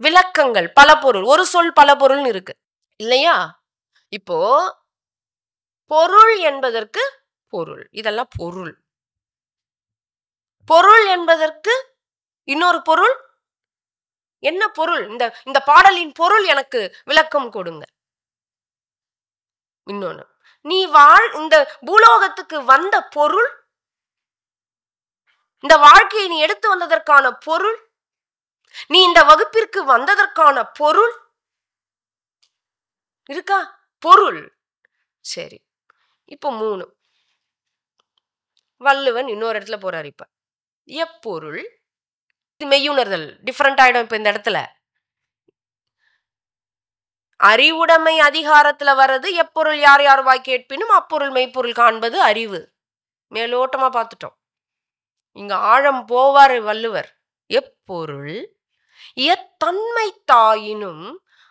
S1: விளக்கங்கள், பல பொருள். ஒரு சொல் பல பொருள் இருக்கு இல்லையா? இப்போ பொருள் என்பதற்கு பொருள், இதெல்லாம் பொருள். பொருள் என்பதற்கு இன்னொரு பொருள். என்ன பொருள்? இந்த பாடலின் பொருள் எனக்கு விளக்கம் கொடுங்க. இன்னொன்னு, நீ இந்த பூலோகத்துக்கு வந்த பொருள், இந்த வாழ்க்கையை நீ எடுத்து வந்ததற்கான பொருள், நீ இந்த வகுப்பிற்கு வந்ததற்கான பொருள் இருக்கா? பொருள். சரி, இப்போ 3 வள்ளுவன் இன்னொரு இடத்துல போறாரு. இப்ப எப்பொருள் மெய்யுணர்தல் டிஃபரெண்ட் ஆயிடும். இப்ப இந்த இடத்துல அறிவுடைமை அதிகாரத்துல வர்றது எப்பொருள் யார் யார் வாய் கேட்பினும் அப்பொருள் மெய்ப்பொருள் காண்பது அறிவு. மேலோட்டமா பார்த்துட்டோம். இங்க ஆழம் போவாரு வள்ளுவர். எப்பொருள் எத்தன்மை தாயினும்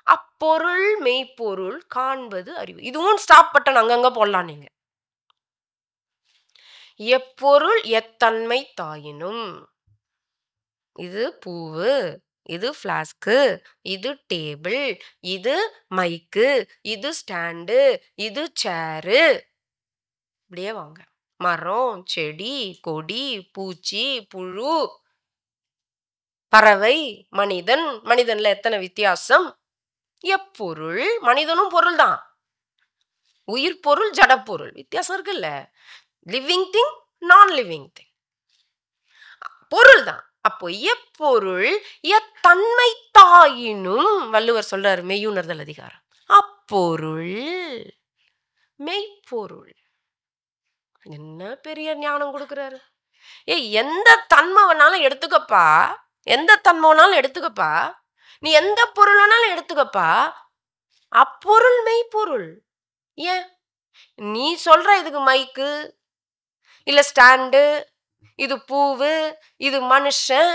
S1: அப்பொருள் மெய்ப்பொருள் காண்பது அறிவு. இதுவும் ஸ்டாப் பட்டன் அங்கங்க போடலாம் நீங்க. எப்பொருள் எத்தன்மை தாயினும், இது பூவு, இது பிளாஸ்கு, இது டேபிள், இது மைக்கு, இது ஸ்டாண்டு, இது சேரு. இப்படியே வாங்க. மரம், செடி, கொடி, பூச்சி, புழு, பறவை, மனிதன். மனிதன்ல எத்தனை வித்தியாசம்? எப்பொருள் மனிதனும் பொருள் தான். உயிர் பொருள், ஜடப்பொருள் வித்தியாசம் இருக்குல்ல. லிவிங் திங், நான் லிவிங் திங் பொருள் தான். அப்போ எப்பொருள் எத்தன்மை தாயினும் வள்ளுவர் சொல்றாரு மெய்யுணர்தல் அதிகாரம். அப்பொருள் மெய்ப்பொருள். என்ன பெரிய ஞானம் கொடுக்கிறாரு. எந்த தன்மை வேணாலும் எடுத்துக்கப்பா, எந்த தன்மை வேணாலும் எடுத்துக்கப்பா, நீ எந்த பொருள் வேணாலும் எடுத்துக்கப்பா, அப்பொருள் மெய்ப்பொருள். ஏன் நீ சொல்ற இதுக்கு மைக்கு இல்ல ஸ்டாண்டு, இது பூவு, இது மனுஷன்,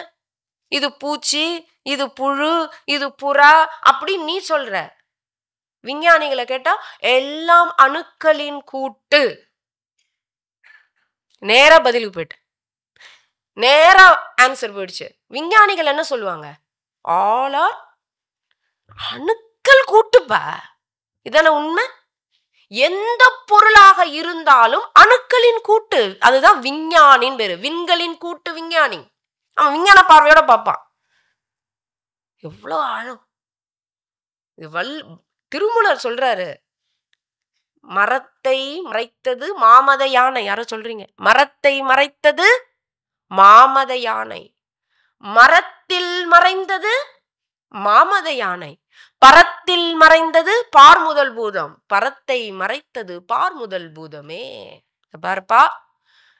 S1: இது பூச்சி, இது புழு, இது புறா அப்படி நீ சொல்ற. விஞ்ஞானிகளை கேட்டா எல்லாம் அணுக்களின் கூட்டு. நேரா பதிலுக்கு போயிட்டு நேரா ஆன்சர் போயிடுச்சு. விஞ்ஞானிகள் என்ன சொல்லுவாங்க? ஆல் ஆர் அணுக்கள் கூட்டுப்பா. இதான உண்மை. எந்த பொருளாக இருந்தாலும் அணுக்களின் கூட்டு. அதுதான் விஞ்ஞானின் பேரு. விண்களின் கூட்டு விஞ்ஞானி. அவன் விஞ்ஞான பார்வையோட பார்ப்பான். எவ்வளவு ஆழம். திருமூலர் சொல்றாரு, மரத்தை மறைத்தது மாமத யானை. யாரோ சொல்றீங்க, மரத்தை மறைத்தது மாமத யானை, மரத்தில் மறைந்தது மாமத யானை, பரத்தில் மறைந்தது பார் முதல் பூதம், பரத்தை மறைத்தது பார் முதல் பூதமே. பாருப்பா,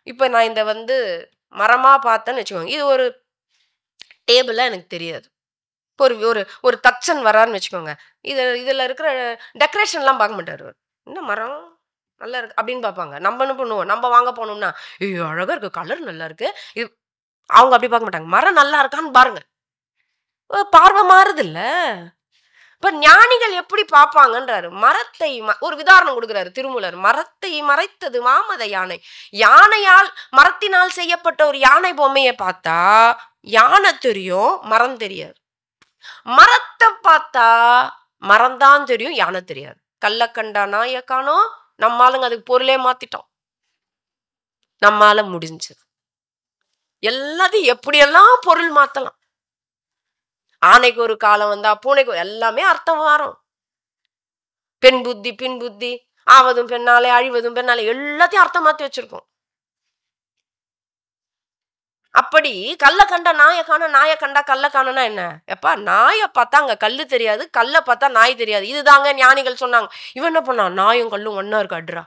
S1: இப்ப நான் இந்த மரமா பார்த்தேன்னு வச்சுக்கோங்க. இது ஒரு டேபிள்லாம் எனக்கு தெரியாது. இப்போ ஒரு ஒரு ஒரு தச்சன் வராருன்னு வச்சுக்கோங்க. இதுல இருக்கிற டெக்கரேஷன்லாம் பார்க்க மாட்டாரு அவரு. "என்ன மரம்? நல்லா இருக்கு" அப்படின்னு பார்ப்பாங்க. நம்ம என்ன பண்ணுவோம்? நம்ம வாங்க போனோம்னா, "ஐயோ! அழகா இருக்கு. கலர் நல்லா இருக்கு." இது அவங்க அப்படி பார்க்க மாட்டாங்க. "மரம் நல்லா இருக்கான்னு பாருங்க." பார்வை மாறுதுல்ல. இப்ப ஞானிகள் எப்படி பார்ப்பாங்கன்றாரு. மரத்தை ஒரு உதாரணம் குடுக்குறாரு திருமூலர். "மரத்தை மறைத்தது மாமத யானை." யானையால் மரத்தினால் செய்யப்பட்ட ஒரு யானை பொம்மைய பார்த்தா, யானை தெரியும், மரம் தெரியாது. மரத்த பார்த்தா, மரம் தான் தெரியும், யானை தெரியாது. "கல்ல கண்டா நாய காணோம்." நம்ம ஆளுங்க அதுக்கு பொருளே மாத்திட்டோம். நம்மால முடிஞ்சது. எல்லாத்தையும் எப்படியெல்லாம் பொருள் மாத்தலாம். ஆனைக்கு ஒரு காலம் வந்தா, பூனைக்கு எல்லாமே அர்த்தம் மாறும். பெண் புத்தி, பின் புத்தி, ஆவதும் பெண்ணாலே, அழிவதும் பெண்ணாலே எல்லாத்தையும் அர்த்தம் மாத்தி வச்சிருக்கோம். அப்படி கல்ல கண்டா நாய காணோம், நாய கண்டா கல்ல காணோம்னா என்ன? எப்பா நாய பார்த்தா அங்க கல்லு தெரியாது, கல்ல பார்த்தா நாய் தெரியாது. இதுதாங்க ஞானிகள் சொன்னாங்க. இவன் என்ன பண்ணான்? நாயும் கல்லும் ஒண்ணா இருக்கு அட்ரா.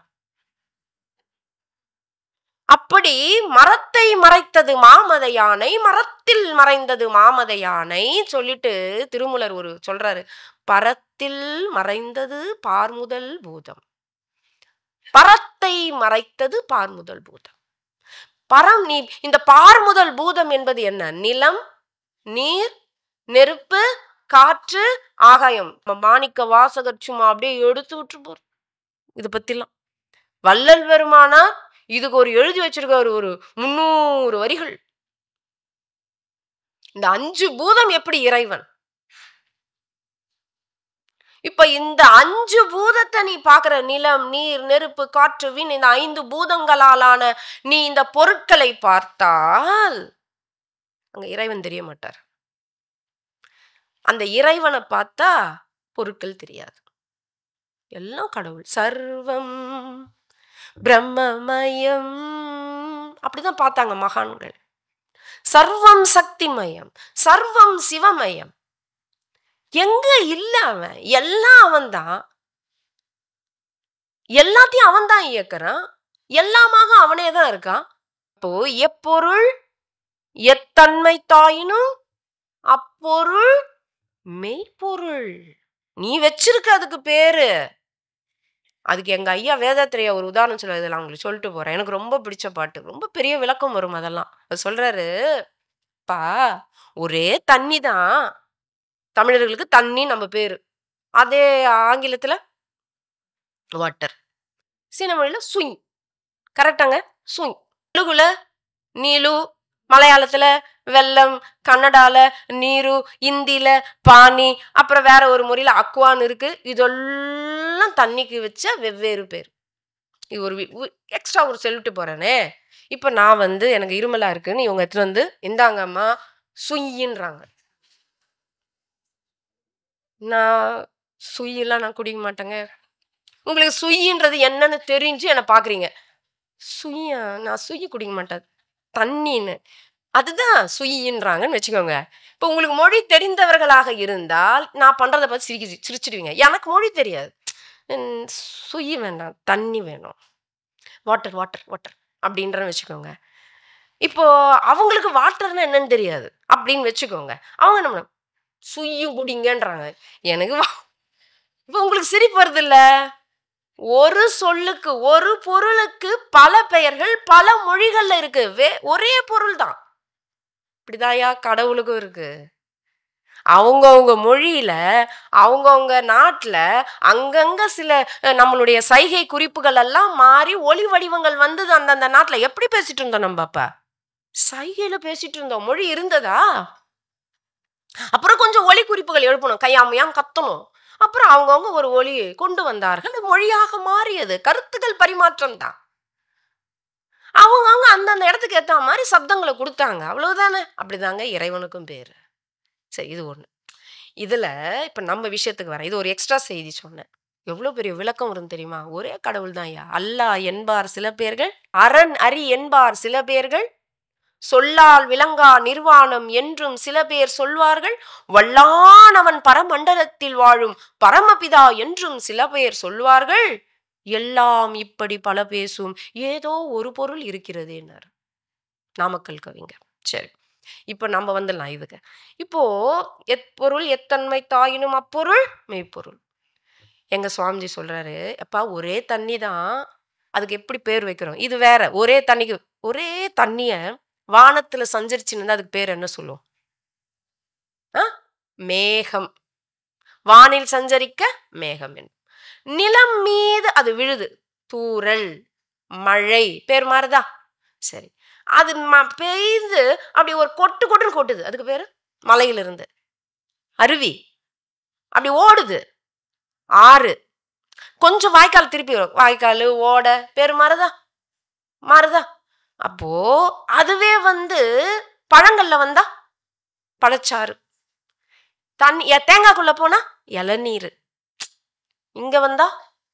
S1: அப்படி மரத்தை மறைத்தது மாமத யானை, மரத்தில் மறைந்தது மாமத யானை சொல்லிட்டு திருமூலர் ஒரு சொல்றாரு. பரத்தில் மறைந்தது பார்முதல் பூதம். பரத்தை மறைத்தது பார்முதல் பூதம். பரம் நீ இந்த பார்முதல் பூதம் என்பது என்ன? நிலம், நீர், நெருப்பு, காற்று, ஆகாயம். மாணிக்க வாசகர் சும்மா அப்படியே எடுத்து விட்டு போற இது பத்திலாம். வள்ளல் பெருமானார் இதுக்கு ஒரு எழுதி வச்சிருக்காரு ஒரு 300 வரிகள். இந்த 5 பூதம் எப்படி இறைவன்? இப்ப இந்த 5 பூதத்தை நீ பார்க்கிற நிலம், நீர், நெருப்பு, காற்று, விண் இந்த 5 பூதங்களாலான நீ இந்த பொருட்களை பார்த்தால் அங்க இறைவன் தெரிய மாட்டார். அந்த இறைவனை பார்த்தா பொருட்கள் தெரியாது. எல்லாம் கடவுள். சர்வம் பிரம்மமயம் அப்படிதான் பார்த்தாங்க மகான்கள். சர்வம் சக்திமயம், சர்வம் சிவமயம். எங்க இல்ல அவன்? எல்லாம் அவன்தான். எல்லாத்தையும் அவன்தான் இயக்குறான். எல்லாமாக அவனே தான் இருக்கான். இப்போ எப்பொருள் எத்தன்மை தாயினும் அப்பொருள் மெய்ப்பொருள். நீ வச்சிருக்க அதுக்கு பேரு. அதுக்கு எங்க ஐயா வேதாத்திரையா ஒரு உதாரணம் சொல்ல இதெல்லாம் உங்களுக்கு சொல்லிட்டு போறேன். எனக்கு ரொம்ப பிடிச்ச பாட்டு. ரொம்ப பெரிய விளக்கம் வரும் அதெல்லாம். அது சொல்றாரு, "அப்பா ஒரே தண்ணி தான். தமிழர்களுக்கு தண்ணி நம்ம பேரு. அதே ஆங்கிலத்துல வாட்டர். சீன மொழியில சுய். கரெக்டாங்க? சுய். தெலுங்குல நீலு, மலையாளத்துல வெள்ளம், கன்னடால நீரு, இந்தியில பானி, அப்புறம் வேற ஒரு மொழியில அக்வான்னு இருக்கு. இதெல்லாம் தண்ணிக்கு வச்ச வெவ்வேறு பேர். இது ஒரு எக்ஸ்ட்ரா ஒரு சொல்லிட்டு போறேனே. இப்ப நான் வந்து எனக்கு இருமலா இருக்குன்னு இவங்க எடுத்துட்டு வந்து இந்தாங்கம்மா சுய்யின்றாங்க. நான் சுய்யெல்லாம் நான் குடிக்க மாட்டேங்க. உங்களுக்கு சுய்யின்றது என்னன்னு தெரிஞ்சு என்ன பாக்குறீங்க. சுய்யா? நான் சுய்யி குடிக்க மாட்டேன். தண்ணின்னு. அதுதான் சுயின்றாங்கன்னு வச்சுக்கோங்க. இப்போ உங்களுக்கு மொழி தெரிந்தவர்களாக இருந்தால், நான் பண்றத பார்த்து சிரிச்சிடுவீங்க. எனக்கு மொழி தெரியாது. ம் சுயி வேண்டாம், தண்ணி வேணும். வாட்டர், வாட்டர், வாட்டர் அப்படின்றன்னு வச்சுக்கோங்க. இப்போ அவங்களுக்கு வாட்டர்னா என்னன்னு தெரியாது. அப்படின்னு வச்சுக்கோங்க. அவங்க என்ன பண்ண சுய்யும் குடிங்கன்றாங்க. எனக்கு இப்போ உங்களுக்கு சிரிப்பு வருதுல்ல? ஒரு சொல்லுக்கு, ஒரு பொருளுக்கு பல பெயர்கள், பல மொழிகள்ல இருக்கு. ஒரே பொருள் தான். இப்படிதான்யா கடவுளுக்கும் இருக்கு. அவங்கவங்க மொழியில, அவங்கவங்க நாட்டுல அங்கங்க சில நம்மளுடைய சைகை குறிப்புகள் எல்லாம் மாறி ஒலி வடிவங்கள் வந்தது அந்தந்த நாட்டுல. எப்படி பேசிட்டு இருந்தோம் நம்ம அப்ப? சைகையில பேசிட்டு இருந்தோம். மொழி இருந்ததா? அப்புறம் கொஞ்சம் ஒலி குறிப்புகள் எழுப்பணும். கையாமையாம் கத்தணும். அப்புறம் அவங்கவங்க ஒரு ஒலி கொண்டு வந்தார்கள். மொழியாக மாறியது. கருத்துக்கள் பரிமாற்றம் தான். அவங்கவங்க அந்தந்த இடத்துக்கு ஏத்த மாதிரி சப்தங்களை கொடுத்தாங்க. அவ்வளவுதானே? அப்படிதாங்க இறைவனுக்கும் பேரு. சரி இது ஒண்ணு. இதுல இப்ப நம்ம விஷயத்துக்கு வரேன். இது ஒரு எக்ஸ்ட்ரா செய்தி சொன்னேன். எவ்வளவு பெரிய விளக்கம் வரும் தெரியுமா? ஒரே கடவுள் தான் ஐயா. அல்லாஹ் என்பார் சில பேர்கள், அரண் அரி என்பார் சில பேர்கள், சொல்லால் விளங்கா நிர்வாணம் என்றும் சில பேர் சொல்வார்கள், வல்லான் அவன் பரமண்டலத்தில் வாழும் பரமபிதா என்றும் சில பேர் சொல்வார்கள், எல்லாம் இப்படி பல பேசும் ஏதோ ஒரு பொருள் இருக்கிறது என்றார் நாமக்கல் கவிஞர். சரி, இப்ப நம்ம வந்துடலாம் இதுக்கு. இப்போ எப்பொருள் எத்தன்மை தாயினும் அப்பொருள் மெய்ப்பொருள். எங்க சுவாமிஜி சொல்றாரு, "அப்பா ஒரே தண்ணி தான். அதுக்கு எப்படி பேர் வைக்கிறோம்? இது வேற. ஒரே தண்ணிக்கு ஒரே தண்ணிய வானத்துல சஞ்சரிச்சுன்னு அதுக்கு பேர் என்ன சொல்லுவோம்? ஆ? மேகம். வானில் சஞ்சரிக்க மேகம் என்போம். நிலம் மீது அது விழுது. தூறல், மழை பேர் மாறுதா? சரி. அது பெய்து அப்படி ஒரு கொட்டு கொட்டுன்னு கொட்டுது. அதுக்கு பேரு மலையிலிருந்து. அருவி. அப்படி ஓடுது. ஆறு. கொஞ்சம் வாய்க்கால் திருப்பி வரும். வாய்க்காலு, ஓடை பேர் மாறுதா? மாறுதா? அப்போ அதுவே பழங்கள்ல வந்தா பழச்சாறு. தண்ணி தேங்காய்க்குள்ள போனா இளநீரு. இங்க வந்தா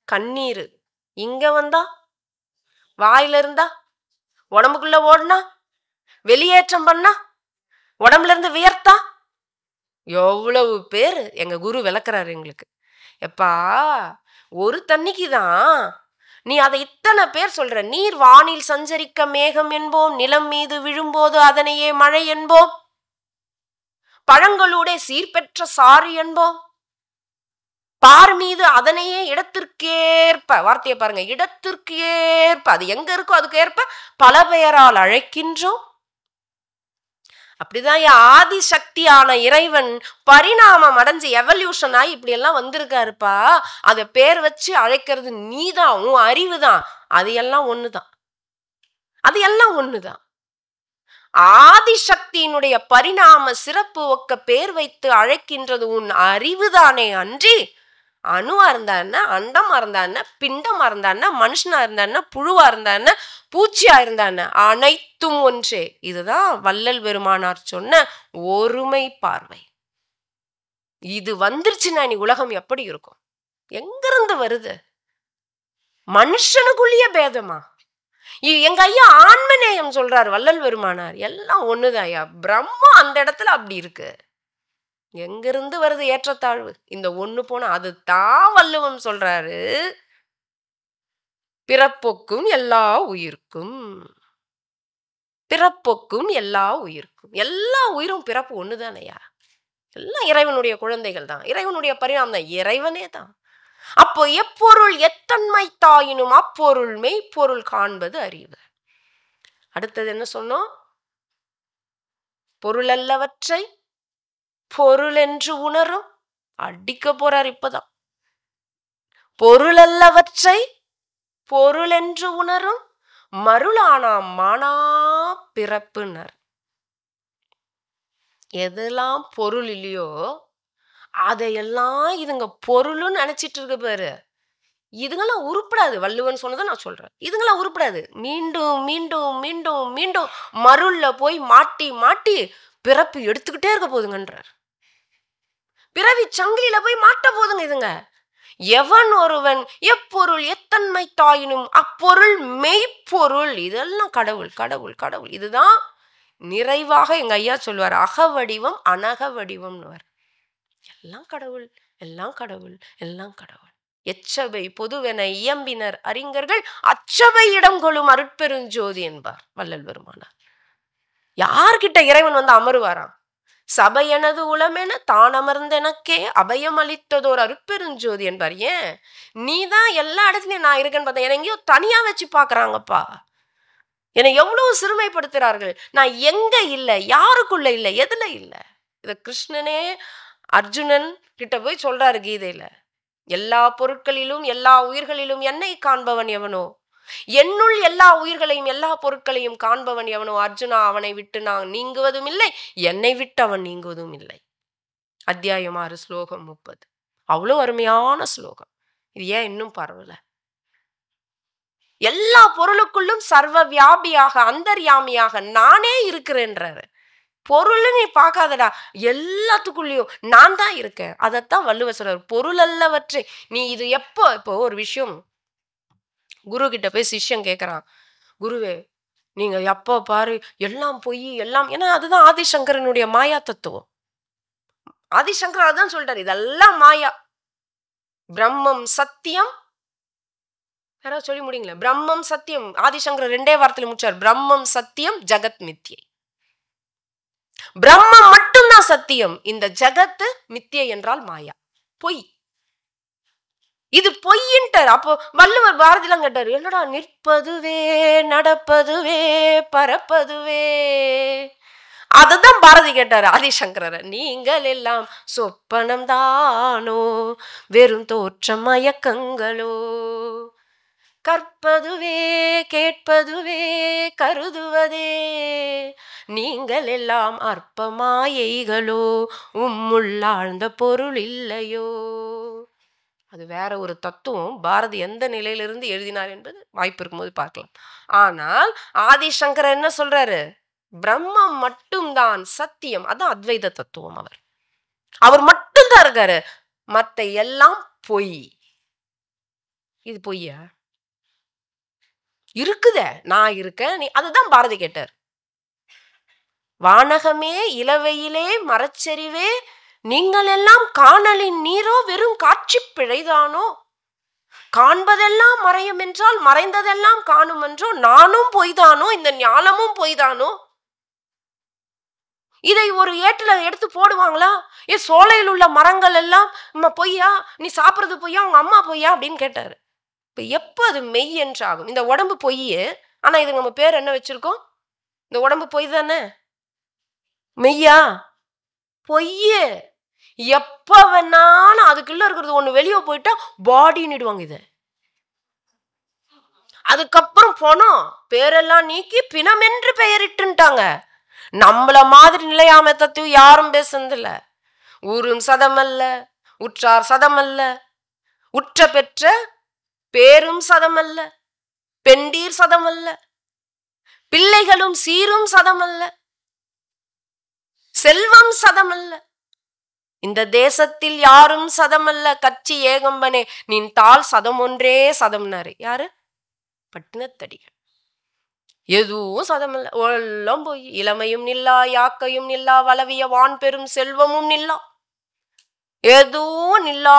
S1: கண்ணீரு. இங்க வந்தா வாயில இருந்தா உடம்புக்குள்ள ஓடுனா வெளியேற்றம் பண்ணா உடம்புல இருந்து வியர்த்தா எவ்வளவு பேரு எங்க குரு விளக்குறாரு எங்களுக்கு. எப்பா ஒரு தண்ணிக்கு தான் நீ அதை இத்தனை பேர் சொல்ற. நீர் வானில் சஞ்சரிக்க மேகம் என்போம், நிலம் மீது விழும்போது அதனையே மழை என்போம், பழங்களூடே சீர்பெற்ற சாறு என்போம், பார் மீது அதனையே இடத்திற்கேற்ப, வார்த்தையை பாருங்க, இடத்திற்கு ஏற்ப, அது எங்க இருக்கோ அதுக்கு ஏற்ப பல பெயரால் அழைக்கின்றோம். அப்படிதான் ஆதி சக்தியான இறைவன் பரிணாமம் அடைஞ்சு எவல்யூஷன் ஆகி இப்படி எல்லாம் வந்திருக்காருப்பா. அத பேர் வச்சு அழைக்கிறது நீதான், உன் அறிவுதான். அது எல்லாம் ஒண்ணுதான். அது எல்லாம் ஒண்ணுதான். ஆதிசக்தியினுடைய பரிணாம சிறப்பு ஒக்க பேர் வைத்து அழைக்கின்றது உன் அறிவுதானே அன்றி அணுவா இருந்தா என்ன, அண்டமா இருந்தா என்ன, பிண்டமா இருந்தா என்ன, மனுஷனா இருந்தா என்ன, புழுவா இருந்தா என்ன, பூச்சியா இருந்தா என்ன, அனைத்தும் ஒன்றே. இதுதான் வள்ளல் பெருமானார் சொன்ன ஒருமை பார்வை. இது வந்துருச்சுன்னா நீ உலகம் எப்படி இருக்கும்? எங்கிருந்து வருது? மனுஷனுக்குள்ளேயே பேதமா? எங்க ஐயா ஆன்மநேயம் சொல்றாரு வள்ளல் பெருமானார். எல்லாம் ஒண்ணுதான் ஐயா. பிரம்மம் அந்த இடத்துல அப்படி இருக்கு. எங்கிருந்து வருது ஏற்றத்தாழ்வு? இந்த ஒண்ணு போனா அது தான் வள்ளுவம் சொல்றாரு, பிறப்பொக்கும் எல்லா உயிர்க்கும். பிறப்பொக்கும் எல்லா உயிர்க்கும். எல்லா உயிரும் பிறப்பு ஒண்ணுதானையா? எல்லாம் இறைவனுடைய குழந்தைகள் தான். இறைவனுடைய பரிணாமம் தான். இறைவனே தான். அப்போ எப்பொருள் எத்தன்மை தாயினும் அப்பொருள் மெய்ப்பொருள் காண்பது அறிவு. அடுத்தது என்ன சொன்னோம்? பொருளல்லவற்றை பொருள் என்று உணரும். அடிக்க போறார் இப்பதான். பொருளல்லவற்றை பொருள் என்று உணரும் மருளானாம் மானா பிறப்புனர். எதெல்லாம் பொருள் இல்லையோ அதையெல்லாம் இதுங்க பொருள்னு நினைச்சிட்டு இருக்கு பாரு. இதுங்கெல்லாம் உருப்படாது. வள்ளுவன் சொன்னதை நான் சொல்றேன். இதுங்கெல்லாம் உருப்படாது. மீண்டும் மீண்டும் மீண்டும் மீண்டும் மருள்ல போய் மாட்டி மாட்டி பிறப்பு எடுத்துக்கிட்டே இருக்க போதுங்கன்றார். பிறவி சங்கிலியில போய் மாட்ட போதுங்க இதுங்க. எவன் ஒருவன் எப்பொருள் எத்தன்மை தாயினும் அப்பொருள் மெய்ப்பொருள். இதெல்லாம் கடவுள் கடவுள் கடவுள். இதுதான் நிறைவாக எங்க ஐயா சொல்வார். அகவடிவம் அனக வடிவம்னுவார். எல்லாம் கடவுள், எல்லாம் கடவுள், எல்லாம் கடவுள். எச்சபை பொதுவென இயம்பினர் அறிஞர்கள் அச்சபை இடம் கொள்ளும் அருட்பெருஞ்சோதி என்பார் வள்ளல் பெருமானார். யார்கிட்ட இறைவன் அமருவாராம்? சபை எனது உளமென தான் அமர்ந்தெனக்கே அபயம் அளித்ததோர் அருட்பெருஞ்சோதி என்பார். ஏன்? நீதான் எல்லா இடத்துலயும் நான் இருக்கேன்னு பார்த்தா என்னை எங்கேயோ தனியா வச்சு பாக்குறாங்கப்பா. என்னை எவ்வளவு சிறுமைப்படுத்துறார்கள். நான் எங்க இல்லை, யாருக்குள்ள இல்லை, எதுல இல்லை. இத கிருஷ்ணனே அர்ஜுனன் கிட்ட போய் சொல்றாரு கீதையில. எல்லா பொருட்களிலும் எல்லா உயிர்களிலும் என்னை காண்பவன் எவனோ, என்னுள் எல்லா உயிர்களையும் எல்லா பொருட்களையும் காண்பவன் எவனோ, அர்ஜுனா அவனை விட்டு நான் நீங்குவதும் இல்லை, என்னை விட்டு அவன் நீங்குவதும் இல்லை. அத்தியாயம் 6 ஸ்லோகம் 30. அவ்வளோ அருமையான ஸ்லோகம். இது ஏன் இன்னும் பரவல? எல்லா பொருளுக்குள்ளும் சர்வ வியாபியாக அந்தர்யாமியாக நானே இருக்கிறேன்றாரு. பொருள் நீ பார்க்காதடா, எல்லாத்துக்குள்ளேயும் நான் தான் இருக்கேன். அதைத்தான் வள்ளுவர் சொல்றாரு. பொருள் அல்லவற்றை நீ இது இப்போ ஒரு விஷயம் குரு கிட்ட போய் சிஷ்யன் கேட்கிறான், குருவே நீங்க எப்போ பாரு எல்லாம் பொய் எல்லாம், ஏன்னா அதுதான் ஆதிசங்கரனுடைய மாயா தத்துவம். ஆதிசங்கர் அதான் சொல்றாரு, இதெல்லாம் மாயா. பிரம்மம் சத்தியம். யாராவது சொல்லி முடியுங்களா? பிரம்மம் சத்தியம். ஆதிசங்கர் 2 வார்த்தையில முடிச்சார். பிரம்மம் சத்தியம், ஜகத் மித்யை. பிரம்மம் மட்டும்தான் சத்தியம். இந்த ஜகத்து மித்தியை என்றால் மாயா, பொய். இது பொய்யின்ட்டார். அப்போ வள்ளுவர் பாரதிலாம் கேட்டாரு, என்னடா நிற்பதுவே நடப்பதுவே பரப்பதுவே. அததான் பாரதி கேட்டாரு ஆதிசங்கரர். நீங்கள் எல்லாம் சொப்பனம் தானோ, வெறும் தோற்றம் மயக்கங்களோ, கற்பதுவே கேட்பதுவே கருதுவதே, நீங்கள் எல்லாம் அற்ப மாயைகளோ, உம்முள்ளாழ்ந்த பொருள் இல்லையோ. அது வேற ஒரு தத்துவம். பாரதி எந்த நிலையிலிருந்து எழுதினார் என்பது வாய்ப்பு இருக்கும்போது பார்க்கலாம். ஆனால் ஆதிசங்கரர் என்ன சொல்றாரு? பிரம்மம் மட்டும்தான் சத்தியம். அதான் அத்வைத தத்துவம். அவர் மட்டும்தான் இருக்காரு, மற்ற எல்லாம் பொய். இது பொய்யா? இருக்குதே, நான் இருக்கேன் நீ. அதுதான் பாரதி கேட்டார். வானகமே இளவையிலே மரச்சரிவே, நீங்கள் எல்லாம் காணலின் நீரோ, வெறும் காட்சி பிழைதானோ, காண்பதெல்லாம் மறையும் என்றால் மறைந்ததெல்லாம் காணும் என்றோ, நானும் பொய்தானோ, இந்த ஞானமும் பொய்தானோ. இதை ஒரு ஏட்டுல எடுத்து போடுவாங்களா? சோலையில் உள்ள மரங்கள் எல்லாம் பொய்யா, நீ சாப்பிடுறது பொய்யா, உங்க அம்மா பொய்யா அப்படின்னு கேட்டாரு. இப்ப எப்ப அது மெய் என்றாகும்? இந்த உடம்பு பொய்யே, ஆனா இது நம்ம பேர் என்ன வச்சிருக்கோம்? இந்த உடம்பு பொய் தானே, மெய்யா? பொய்யே. எப்ப வேணாலும் அதுக்குள்ள இருக்கிறது ஒண்ணு வெளியே போயிட்டா பாடின்னுடுவாங்க இத. அதுக்கப்புறம் போனோம் பேரெல்லாம் நீக்கி பிணம் என்று பெயரிட்டுட்டாங்க. நம்மள மாதிரி நிலையாம தத்துவம் யாரும் பேசுனதில்ல. ஊரும் சதமல்ல, உற்றார் சதமல்ல, உற்ற பெற்ற பேரும் சதமல்ல, பெண்டீர் சதமல்ல, பிள்ளைகளும் சீரும் சதமல்ல, செல்வம் சதமல்ல, இந்த தேசத்தில் யாரும் சதமல்ல, கட்சி ஏகம்பனே நின் தாள் சதம் ஒன்றே சதம்னாரு. யாரு? பட்டினத்தடிகள். எதுவும் சதமல்ல, எல்லாம் போய். இளமையும் நில்லா, யாக்கையும் நில்லா, வளவிய வான் பெரும் செல்வமும் நில்லா, எதுவும் நில்லா.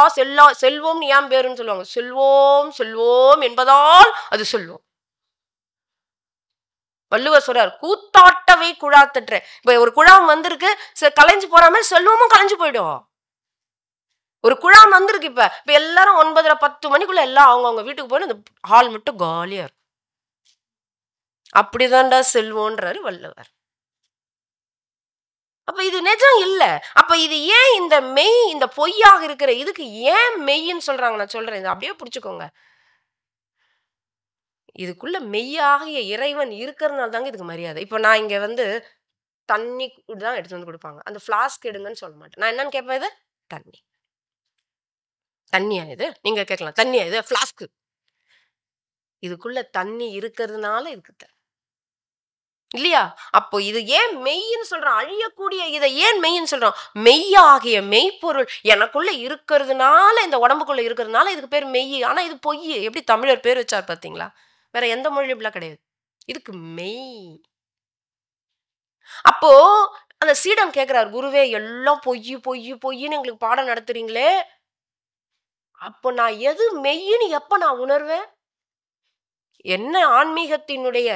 S1: செல்வம் ஏன் பேருன்னு சொல்லுவாங்க? செல்வோம் செல்வோம் என்பதால் அது செல்வம். வள்ளுவர் சொல்றார், கூத்தாட்டவை குழாத்தற்ற. இப்ப ஒரு குழாம் வந்திருக்கு, கலைஞ்சு போறாம செல்வமும் கலைஞ்சு போயிடும். ஒரு குழாம் வந்திருக்கு, இப்ப எல்லாரும் 9:30 10 மணிக்குள்ள எல்லாம் அவங்க வீட்டுக்கு போய் அந்த ஹால் மட்டும் காலியா இருக்கும். அப்படிதான்டா செல்வோன்றாரு வள்ளுவர். அப்ப இது நிஜம் இல்ல. அப்ப இது ஏன் இந்த மெய், இந்த பொய்யாக இருக்கிற இதுக்கு ஏன் மெய்ன்னு சொல்றாங்க? நான் சொல்றேன், இதை அப்படியே புடிச்சுக்கோங்க. இதுக்குள்ள மெய்யாகிய இறைவன் இருக்கிறதுனால தாங்க இதுக்கு மரியாதை. இப்ப நான் இங்க தண்ணி தான் எடுத்து வந்து கொடுப்பாங்க. அந்த பிளாஸ்க் எடுங்கன்னு சொல்ல மாட்டேன். நான் என்னன்னு கேட்பேன், இது தண்ணி. தண்ணியா இது? நீங்க கேட்கலாம், தண்ணியா இது? பிளாஸ்க். இதுக்குள்ள தண்ணி இருக்கிறதுனால இருக்குது இல்லையா? அப்போ இது ஏன் மெய்ன்னு சொல்றோம்? அழியக்கூடிய இதை ஏன் மெய்ன்னு சொல்றோம்? மெய்யாகிய மெய்ப்பொருள் எனக்குள்ள இருக்கிறதுனால, இந்த உடம்புக்குள்ள இருக்கிறதுனால இதுக்கு பேர் மெய். ஆனா இது பொய். எப்படி தமிழர் பேர் வச்சார் பாத்தீங்களா? வேற எந்த மொழியும் இப்படிலாம் கிடையாது. இதுக்கு மெய். அப்போ அந்த சீடன் கேட்கிறார், குருவே எல்லாம் பொய் பொய் பொய்ன்னு எங்களுக்கு பாடம் நடத்துறீங்களே, அப்போ நான் எது மெய்ன்னு எப்ப நான் உணர்வேன்? என்ன ஆன்மீகத்தினுடைய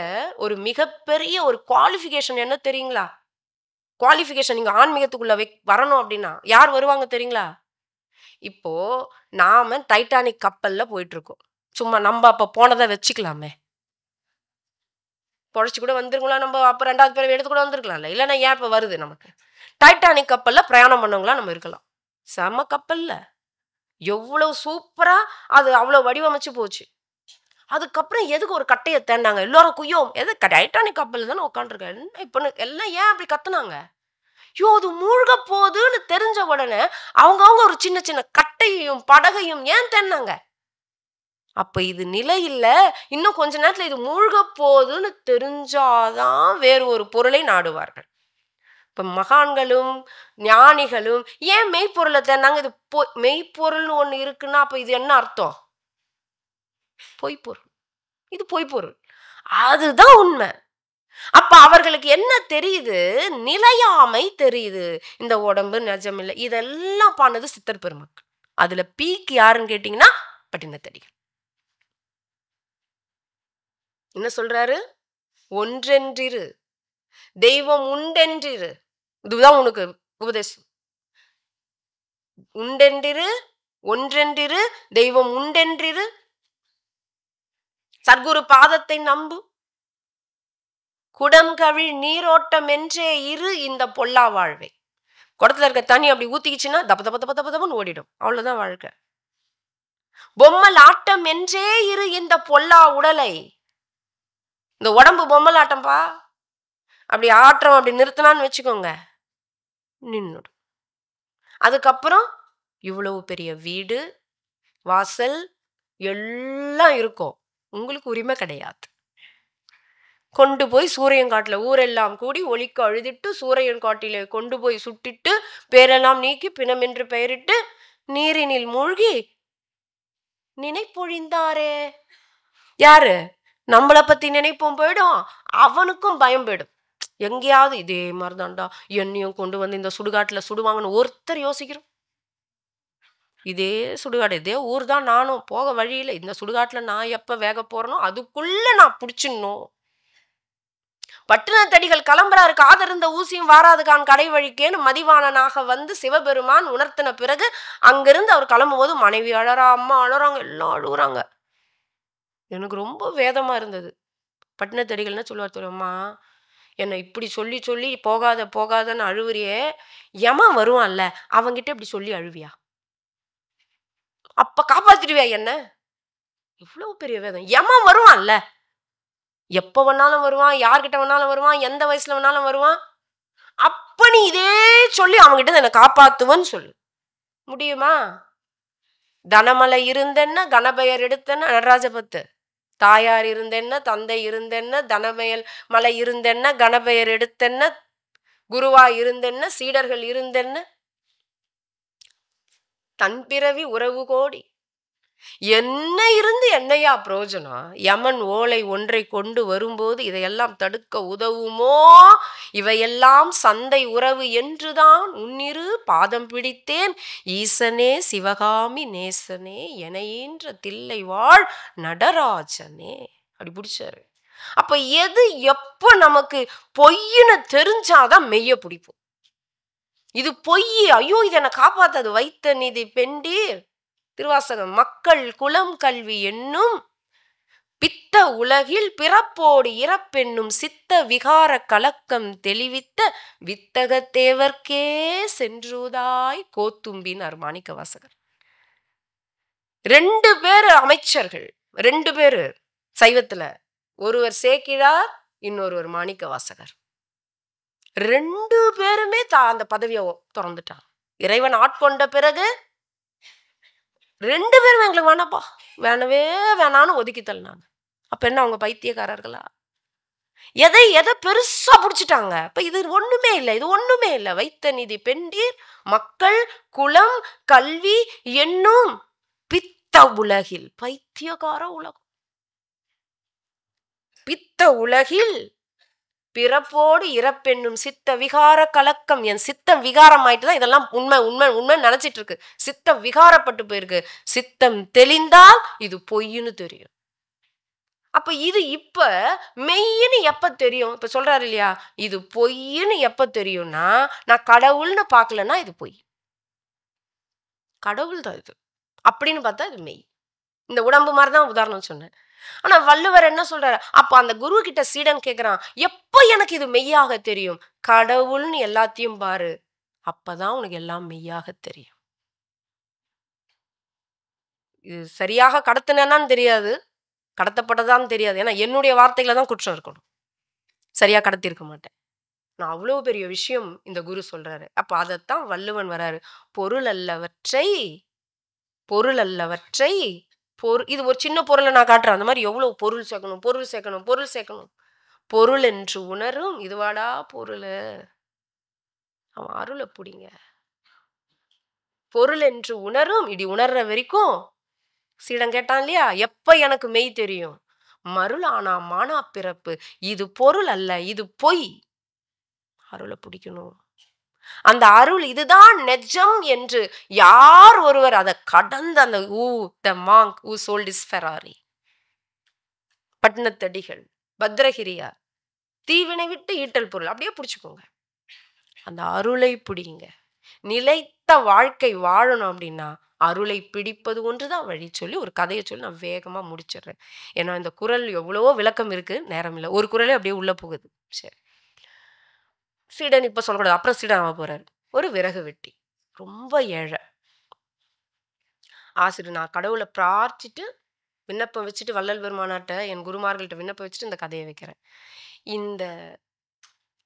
S1: ஒரு மிகப்பெரிய ஒரு குவாலிஃபிகேஷன் என்ன தெரியுங்களா? குவாலிஃபிகேஷன், நீங்க ஆன்மீகத்துக்குள்ள வரணும் அப்படின்னா யார் வருவாங்க தெரியுங்களா? இப்போ நாம டைட்டானிக் கப்பல்ல போயிட்டு இருக்கோம். சும்மா நம்ம அப்ப போனதை வச்சுக்கலாமே, பொழைச்சு கூட வந்துருங்களா? நம்ம அப்ப 2வது பிறவி எடுத்து கூட வந்திருக்கலாம்ல. இல்லைன்னா ஏன் இப்ப வருது நமக்கு? டைட்டானிக் கப்பல்ல பிரயாணம் பண்ணவங்களா நம்ம இருக்கலாம். செம கப்பல்ல எவ்வளவு சூப்பரா அது அவ்வளவு வடிவமைச்சு போச்சு. அதுக்கப்புறம் எதுக்கு ஒரு கட்டையை தேண்டாங்க எல்லாரும்? குய்யோம், எது டைட்டானிக் கப்பல் தானே உட்காந்துருக்க, என்ன இப்ப எல்லாம் ஏன் அப்படி கத்துனாங்க? ஐயோ அது மூழ்க போகுதுன்னு தெரிஞ்ச உடனே அவங்க ஒரு சின்ன சின்ன கட்டையும் படகையும் ஏன் தேண்டாங்க? அப்ப இது நிலை இல்ல, இன்னும் கொஞ்ச நேரத்துல இது மூழ்க போகுதுன்னு தெரிஞ்சாதான் வேறு ஒரு பொருளை நாடுவார்கள். இப்ப மகான்களும் ஞானிகளும் ஏன் மெய்ப்பொருளை தேடினாங்க? இது மெய்ப்பொருள்னு ஒண்ணு இருக்குன்னா அப்ப இது என்ன அர்த்தம்? பொய்ப்பொருள். இது பொய்ப்பொருள், அதுதான் உண்மை. அப்ப அவர்களுக்கு என்ன தெரியுது? நிலையாமை தெரியுது. இந்த உடம்பு நிஜமில்லை. இதெல்லாம் பண்ணது சித்தர் பெருமக்கள். அதுல பீக் யாருன்னு கேட்டீங்கன்னா பட்டினத்தடிகள். என்ன சொல்றாரு? ஒன்றென்றிரு, தெய்வம் உண்டென்றிரு. இதுதான் உனக்கு உபதேசம். உண்டென்றிரு, ஒன்றென்றிரு, தெய்வம் உண்டென்றிரு, சத்குரு பாதத்தை நம்பு, குடம் கவிழ் நீரோட்டம் என்றே இரு இந்த பொல்லா வாழ்வை. குடத்துல இருக்க தண்ணி அப்படி ஊத்திக்கிச்சுன்னா தப்ப தப்ப தப்ப தப்ப தப்பன்னு ஓடிடும். அவ்வளவுதான் வாழ்க்கை. பொம்மல் ஆட்டம் என்றே இரு இந்த பொல்லா உடலை. இந்த உடம்பு பொம்மல் ஆட்டம்பா. அப்படி ஆட்டம் அப்படி நிறுத்தினான்னு வச்சுக்கோங்க, நின்னுடும். அதுக்கப்புறம் இவ்வளவு பெரிய வீடு வாசல் எல்லாம் இருக்கும், உங்களுக்கு உரிமை கிடையாது. கொண்டு போய் சூரியன்காட்டுல ஊரெல்லாம் கூடி ஒலிக்கு அழுதிட்டு சூரியன் காட்டிலே கொண்டு போய் சுட்டிட்டு பேரெல்லாம் நீக்கி பிணம் என்று பெயரிட்டு நீரினில் மூழ்கி நினைப்பொழிந்தாரே. யாரு? நம்மளை பத்தி நினைப்போம் போயிடும், அவனுக்கும் பயம் போயிடும். எங்கேயாவது இதே மாதிரிதான்டா என்னையும் கொண்டு வந்து இந்த சுடுகாட்டுல சுடுவாங்கன்னு ஒருத்தர் யோசிக்கிறோம். இதே சுடுகாடு, இதே ஊர் தான், நானும் போக வழியில இந்த சுடுகாட்டுல நான் எப்ப வேக போறனோ அதுக்குள்ள நான் பிடிச்சிடணும். பட்டினத்தடிகள் கிளம்புறாரு, காதிருந்த ஊசியும் வாராதுக்கான் கடை வழிக்கேன்னு மதிவாணனாக வந்து சிவபெருமான் உணர்த்தின பிறகு அங்கிருந்து அவர் கிளம்பும் போது மனைவி அழறா, அம்மா அழறாங்க, எல்லாம் அழுகுறாங்க. எனக்கு ரொம்ப வேதமா இருந்தது. பட்டினத்தடிகள்னா சொல்லுவார் தெரியுமா, என்னை இப்படி சொல்லி சொல்லி போகாத போகாதன்னு அழுவுறியே, யமன் வருவான்ல அவங்கிட்ட இப்படி சொல்லி அழுவியா? அப்ப காப்பாத்திடுவியா என்ன? இவ்வளவு பெரிய வேதம். யமன் வருவான்ல, எப்ப வேணாலும் வருவான், யார்கிட்ட வேணாலும் வருவான், எந்த வயசுல வேணாலும் வருவான். அப்ப நீ இதே சொல்லி அவன்கிட்ட என்னை காப்பாத்துவன்னு சொல்லு. முடியுமா? தனமலை இருந்தென்ன கணபெயர் எடுத்தென்ன நடராஜபத்து. தாயார் இருந்தென்ன, தந்தை இருந்தென்ன, தனமயல் மலை இருந்தென்ன, கணபெயர் எடுத்தென்ன, குருவா இருந்தென்ன, சீடர்கள் இருந்தென்ன, தன் பிறவி உறவு கோடி என்ன இருந்து என்னையா பிரயோஜனம்? யமன் ஓலை ஒன்றை கொண்டு வரும்போது இதையெல்லாம் தடுக்க உதவுமோ? இவையெல்லாம் சந்தை உறவு என்றுதான் உன்னிரு பாதம் பிடித்தேன், ஈசனே சிவகாமி நேசனே எனையேன்ற தில்லை வாழ் நடராஜனே. அப்படி பிடிச்சாரு. அப்ப எது எப்ப நமக்கு பொய்ன்னு தெரிஞ்சாதான் மெய்ய பிடிப்போம். இது பொய், ஐயோ இது என்னை காப்பாத்தாது, வைத்த நிதி பெண்டீர் திருவாசகம். மக்கள் குலம் கல்வி என்னும் பித்த உலகில் பிறப்போடு இறப்பென்னும் சித்த விகார கலக்கம் தெளிவித்த வித்தகத்தேவர்க்கே சென்றுதாய் கோத்தும்பினார் மாணிக்க வாசகர். 2 பேர் அமைச்சர்கள், 2 பேரு சைவத்துல, ஒருவர் சேக்கிழார், இன்னொருவர் மாணிக்க வாசகர். 2 பேருமே அந்த பதவியை திறந்துட்டார். இறைவன் ஆட்கொண்ட பிறகு 2 பேரும் எங்களுக்கு வேணாப்பா, வேணவே வேணான்னு ஒதுக்கி தள்ளினாங்க. அப்ப என்ன அவங்க பைத்தியக்காரர்களா? எதை பெருசா பிடிச்சிட்டாங்க. இப்ப இது ஒண்ணுமே இல்லை, இது ஒண்ணுமே இல்லை. வைத்த நிதி பெண்டீர் மக்கள் குலம் கல்வி என்னும் பித்த உலகில், பைத்தியக்கார உலகம், பித்த உலகில் பிறப்போடு இறப்பென்னும் சித்த விகார கலக்கம். என் சித்தம் விகாரம் ஆயிட்டுதான் இதெல்லாம் உண்மை உண்மை உண்மை நினைச்சிட்டு இருக்கு. சித்தம் விகாரப்பட்டு போயிருக்கு. சித்தம் தெளிந்தால் இது பொய்ன்னு தெரியும். அப்ப இது இப்ப மெய்ன்னு எப்ப தெரியும்? இப்ப சொல்றாரு இல்லையா, இது பொய்ன்னு எப்ப தெரியும்னா, நான் கடவுள்னு பார்க்கலன்னா இது பொய், கடவுள் தான் இது அப்படின்னு பார்த்தா இது மெய். இந்த உடம்பு மாதிரிதான் உதாரணம் சொன்னேன். ஆனா வள்ளுவர் என்ன சொல்றாரு, அப்ப அந்த குரு கிட்ட சீடன் கேட்கிறான், எப்ப எனக்கு இது மெய்யாக தெரியும்? கடவுள்னு எல்லாத்தையும் பாரு, அப்பதான் உனக்கு எல்லாம் மெய்யாக தெரியும். இது சரியாக கடத்தினான்னு தெரியாது, கடத்தப்பட்டதான்னு தெரியாது. ஏன்னா என்னுடைய வார்த்தைகளை தான் குற்றம் இருக்கணும், சரியா கடத்திருக்க மாட்டேன். நான் அவ்வளவு பெரிய விஷயம் இந்த குரு சொல்றாரு. அப்ப அதைத்தான் வள்ளுவன் வராரு, பொருள் அல்லவற்றை பொருள் அல்லவற்றை இது ஒரு சின்ன பொருளை நான் காட்டுறேன், அந்த மாதிரி எவ்வளவு பொருள் சேர்க்கணும் பொருள் சேர்க்கணும் பொருள் சேர்க்கணும். பொருள் என்று உணரும் இதுவாடா பொருள், அவன் அருளை பிடிங்க. பொருள் என்று உணரும், இடி உணர்ற வரைக்கும். சீடன் கேட்டான் இல்லையா, எப்ப எனக்கு மெய் தெரியும்? மருள் ஆனா மானா பிறப்பு, இது பொருள் அல்ல, இது பொய். அருளை பிடிக்கணும். அந்த அருள் இதுதான் நெஜம் என்று யார் ஒருவர் அதை கடந்த அந்த the monk who sold his Ferrari, Pattinathadigal, Bhadragiriyar, தீவினை விட்டு ஈட்டல் பொருள் அப்படியே பிடிச்சுக்கோங்க. அந்த அருளை பிடிங்க. நிலைத்த வாழ்க்கை வாழணும் அப்படின்னா அருளை பிடிப்பது ஒன்றுதான் வழி சொல்லி ஒரு கதையை சொல்லி நான் வேகமா முடிச்சிடுறேன். ஏன்னா இந்த குறள் எவ்வளவோ விளக்கம் இருக்கு, நேரம் இல்லை. ஒரு குறளே அப்படியே உள்ள போகுது. சரி, சீடன் இப்ப சொல்லக்கூடாது, அப்புறம் சீடன் ஆக போறாரு. ஒரு விறகு வெட்டி, ரொம்ப ஏழை. ஆசிரியர் நான் கடவுளை பிரார்த்திட்டு விண்ணப்பம் வச்சுட்டு வள்ளல் பெருமானாட்ட என் குருமார்கள்ட்ட விண்ணப்பம் வச்சுட்டு இந்த கதையை வைக்கிறேன். இந்த